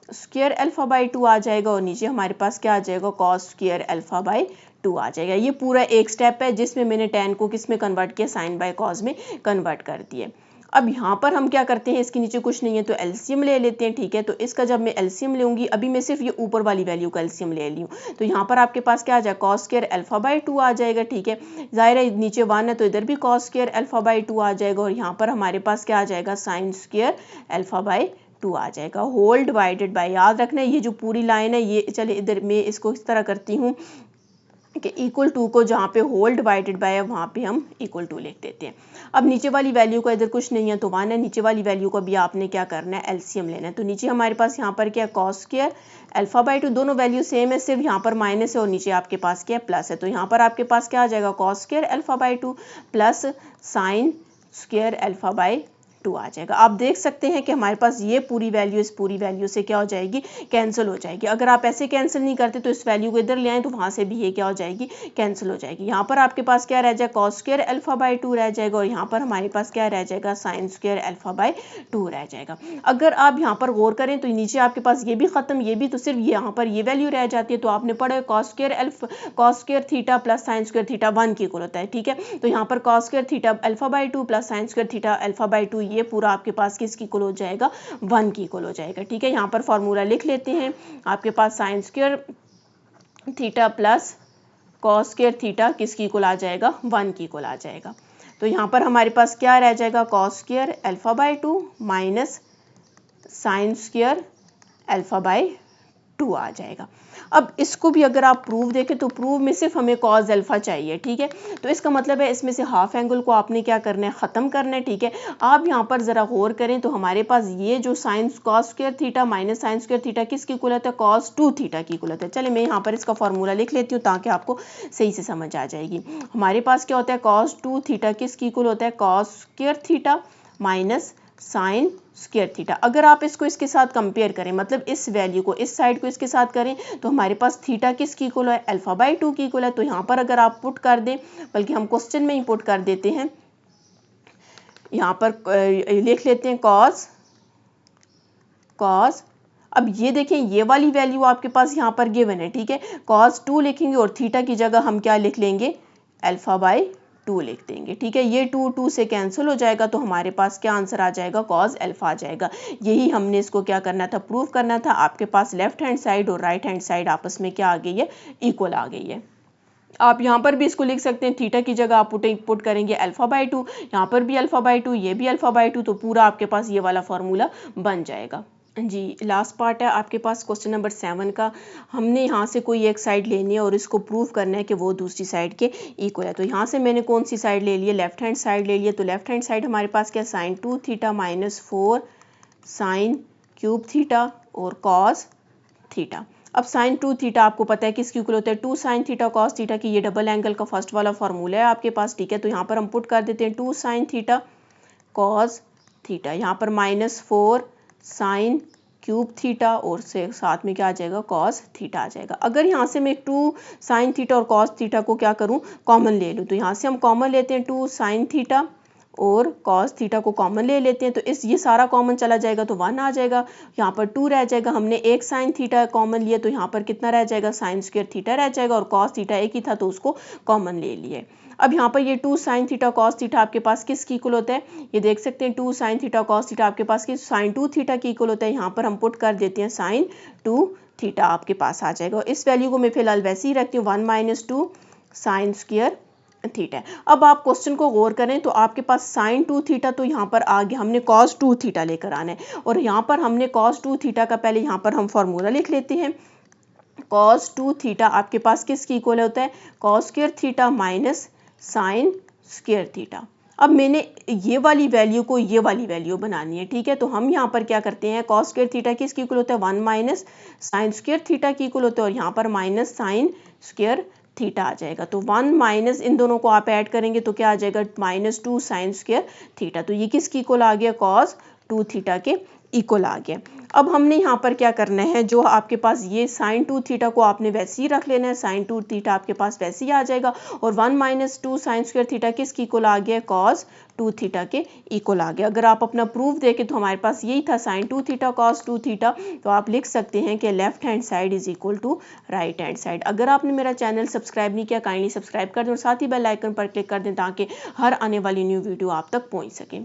स्क्वायर अल्फा बाई 2 आ जाएगा, और नीचे हमारे पास क्या आ जाएगा, कॉस स्क्वायर अल्फा बाई 2 आ जाएगा। ये पूरा एक स्टेप है जिसमें मैंने टेन को किस में कन्वर्ट किया, साइन बाय कॉस में कन्वर्ट कर दिए। अब यहाँ पर हम क्या करते हैं, इसके नीचे कुछ नहीं है तो एलसीएम ले लेते हैं, ठीक है। तो इसका जब मैं एलसीएम लूंगी, अभी मैं सिर्फ ये ऊपर वाली वैल्यू का एलसीएम ले ली हूँ, तो यहाँ पर आपके पास क्या आ जाएगा, कॉस स्क्वायर अल्फा बाई 2 आ जाएगा, ठीक है। जाहिर है नीचे 1 है तो इधर भी कॉस स्क्वायर अल्फा बाई 2 आ जाएगा, और यहाँ पर हमारे पास क्या आ जाएगा, साइन स्क्वायर अल्फा बाई 2 आ जाएगा। होल डिवाइडेड बाय, याद रखना ये जो पूरी लाइन है ये, चलिए इधर मैं इसको इस तरह करती हूँ कि इक्वल टू को जहाँ पे होल डिवाइडेड बाय है वहाँ पे हम इक्वल टू लिख देते हैं। अब नीचे वाली वैल्यू का इधर कुछ नहीं है तो 1 है, नीचे वाली वैल्यू को भी आपने क्या करना है, एलसीएम लेना है। तो नीचे हमारे पास यहाँ पर क्या, कॉस स्क्वायर अल्फा बाई 2, दोनों वैल्यू सेम है, सिर्फ यहाँ पर माइनस है और नीचे आपके पास क्या है, प्लस है। तो यहाँ पर आपके पास क्या आ जाएगा, cos square alpha by 2 plus sine square alpha by 2 आ जाएगा। आप देख सकते हैं कि हमारे पास ये पूरी वैल्यू इस पूरी वैल्यू से क्या हो जाएगी, कैंसिल हो जाएगी। अगर आप ऐसे कैंसिल नहीं करते तो इस वैल्यू को इधर ले आए तो वहां से भी ये क्या हो जाएगी, कैंसिल हो जाएगी। यहाँ पर आपके पास क्या रह जाएगा, कॉस स्क्वायर अल्फा बाई 2 रह जाएगा, और यहाँ पर हमारे पास क्या रह जाएगा, साइन स्क्वायर अल्फा बाई 2 रह जाएगा। अगर आप यहाँ पर गौर करें तो नीचे आपके पास ये भी खत्म, ये भी, तो सिर्फ यहाँ पर ये वैल्यू रह जाती है। तो आपने पढ़ा cos square theta plus sine square theta 1 की इक्वल होता है, ठीक है। तो यहाँ पर cos square theta alpha by 2 plus sine square theta alpha by 2, ये पूरा आपके पास किसकी इक्वल हो जाएगा, 1 की इक्वल हो जाएगा, ठीक है। यहाँ पर फॉर्मूला लिख लेते हैं। आपके पास sine square theta plus cos square theta किसकी इक्वल आ जाएगा, 1 की इक्वल आ जाएगा। तो यहाँ पर हमारे पास क्या रह जाएगा, cos square alpha by 2 minus sine square alpha by 2 आ जाएगा। अब इसको भी अगर आप प्रूव देखें तो प्रूव में सिर्फ हमें कॉस अल्फा चाहिए, ठीक है। तो इसका मतलब है इसमें से हाफ एंगल को आपने क्या करना है, ख़त्म करना है, ठीक है। आप यहाँ पर ज़रा गौर करें तो हमारे पास ये जो sine cos square theta minus sine square theta किसकी इक्वल होता है, कॉस 2 थीटा की इक्वल होता है। चलिए मैं यहाँ पर इसका फॉर्मूला लिख लेती हूँ ताकि आपको सही से समझ आ जाएगी। हमारे पास क्या होता है, कॉस 2 थीटा किसकी इक्वल होता है, cos square theta minus sine square theta. अगर आप इसको इसके साथ कंपेयर करें, मतलब इस वैल्यू को इस साइड को इसके साथ करें, तो हमारे पास थीटा किसकी इक्वल है, अल्फा बाई 2 की इक्वल है। तो यहाँ पर अगर आप पुट कर दें, बल्कि हम क्वेश्चन में ही पुट कर देते हैं, यहाँ पर लिख लेते हैं कॉस। अब ये देखें ये वाली वैल्यू आपके पास यहाँ पर गिवन है, ठीक है। कॉस 2 लिखेंगे और थीटा की जगह हम क्या लिख लेंगे, अल्फा बाई 2 लिख देंगे, ठीक है। ये 2 से कैंसिल हो जाएगा, तो हमारे पास क्या आंसर आ जाएगा, कॉस अल्फा आ जाएगा। यही हमने इसको क्या करना था, प्रूव करना था। आपके पास लेफ्ट हैंड साइड और राइट हैंड साइड आपस में क्या आ गई है, इक्वल आ गई है। आप यहाँ पर भी इसको लिख सकते हैं, थीटा की जगह आप पुट करेंगे अल्फा बाई 2, यहाँ पर भी अल्फा बाई 2, ये भी अल्फा बाई 2, तो पूरा आपके पास ये वाला फॉर्मूला बन जाएगा। जी, लास्ट पार्ट है आपके पास क्वेश्चन नंबर 7 का। हमने यहाँ से कोई एक साइड लेनी है और इसको प्रूव करना है कि वो दूसरी साइड के इक्वल है। तो यहाँ से मैंने कौन सी साइड ले ली है, लेफ्ट हैंड साइड ले लिया। तो लेफ्ट हैंड साइड हमारे पास क्या, sine 2 theta minus 4 sine cube theta और कॉस थीटा। अब साइन 2 थीटा आपको पता है किसकी इक्वल होता है, 2 साइन थीटा कॉस थीटा की। ये डबल एंगल का फर्स्ट वाला फॉर्मूला है आपके पास, ठीक है। तो यहाँ पर हम पुट कर देते हैं 2 साइन थीटा कॉस थीटा, यहाँ पर माइनस 4 साइन क्यूब थीटा और से साथ में क्या आ जाएगा, कॉस थीटा आ जाएगा। अगर यहाँ से मैं 2 साइन थीटा और कॉस थीटा को क्या करूँ, कॉमन ले लूँ, तो यहाँ से हम कॉमन लेते हैं 2 साइन थीटा और कॉस थीटा को कॉमन ले लेते हैं। तो ये सारा कॉमन चला जाएगा तो 1 आ जाएगा, यहाँ पर 2 रह जाएगा। हमने एक साइन थीटा कॉमन लिया तो यहाँ पर कितना रह जाएगा, साइन स्क्वायर थीटा रह जाएगा, और कॉस थीटा एक ही था तो उसको कॉमन ले लिए। अब यहाँ पर ये 2 साइन थीटा कॉस थीटा आपके पास किसकी इक्वल होता है, ये देख सकते हैं 2 साइन थीटा कॉस थीटा आपके पास की साइन 2 थीटा की इक्वल होता है। यहाँ पर हम पुट कर देते हैं साइन 2 थीटा आपके पास आ जाएगा। इस वैल्यू को मैं फिलहाल वैसे ही रखती हूँ, 1 माइनस 2 साइन स्क्वायर थीटा है। अब आप क्वेश्चन को गौर करें तो आपके पास साइन 2 थीटा तो यहाँ पर आ गया, हमने कॉस 2 थीटा लेकर आना है, और यहाँ पर हमने कॉस 2 थीटा का पहले यहाँ पर हम फॉर्मूला लिख लेते हैं। कॉस 2 थीटा आपके पास किसकी इक्वल होता है, cos square theta minus sine square theta. अब मैंने ये वाली वैल्यू को ये वाली वैल्यू बनानी है, ठीक है। तो हम यहाँ पर क्या करते हैं, कॉस स्क्वायर थीटा किसकी इक्वल होता है, 1 माइनस साइन स्क्वायर थीटा की इक्वल होता है, और यहाँ पर माइनस साइन स्क्वायर थीटा आ जाएगा। तो 1 माइनस इन दोनों को आप ऐड करेंगे तो क्या आ जाएगा, -2 साइन स्क्वायर थीटा। तो ये किसके इक्वल आ गया, cos 2 थीटा के इक्वल आ गया। अब हमने यहाँ पर क्या करना है, जो आपके पास ये sin 2 थीटा को आपने वैसे ही रख लेना है, sin 2 थीटा आपके पास वैसे ही आ जाएगा। और 1 माइनस 2 साइन स्क्वायर थीटा किसके इक्वल आ गया, cos 2 थीटा के इक्वल आ गया। अगर आप अपना प्रूफ देखें तो हमारे पास यही था, sin 2 थीटा cos 2 थीटा। तो आप लिख सकते हैं कि left hand side is equal to right hand side. अगर आपने मेरा चैनल सब्सक्राइब नहीं किया, काइंडली सब्सक्राइब कर दें और साथ ही बेल आइकन पर क्लिक कर दें ताकि हर आने वाली न्यू वीडियो आप तक पहुँच सके।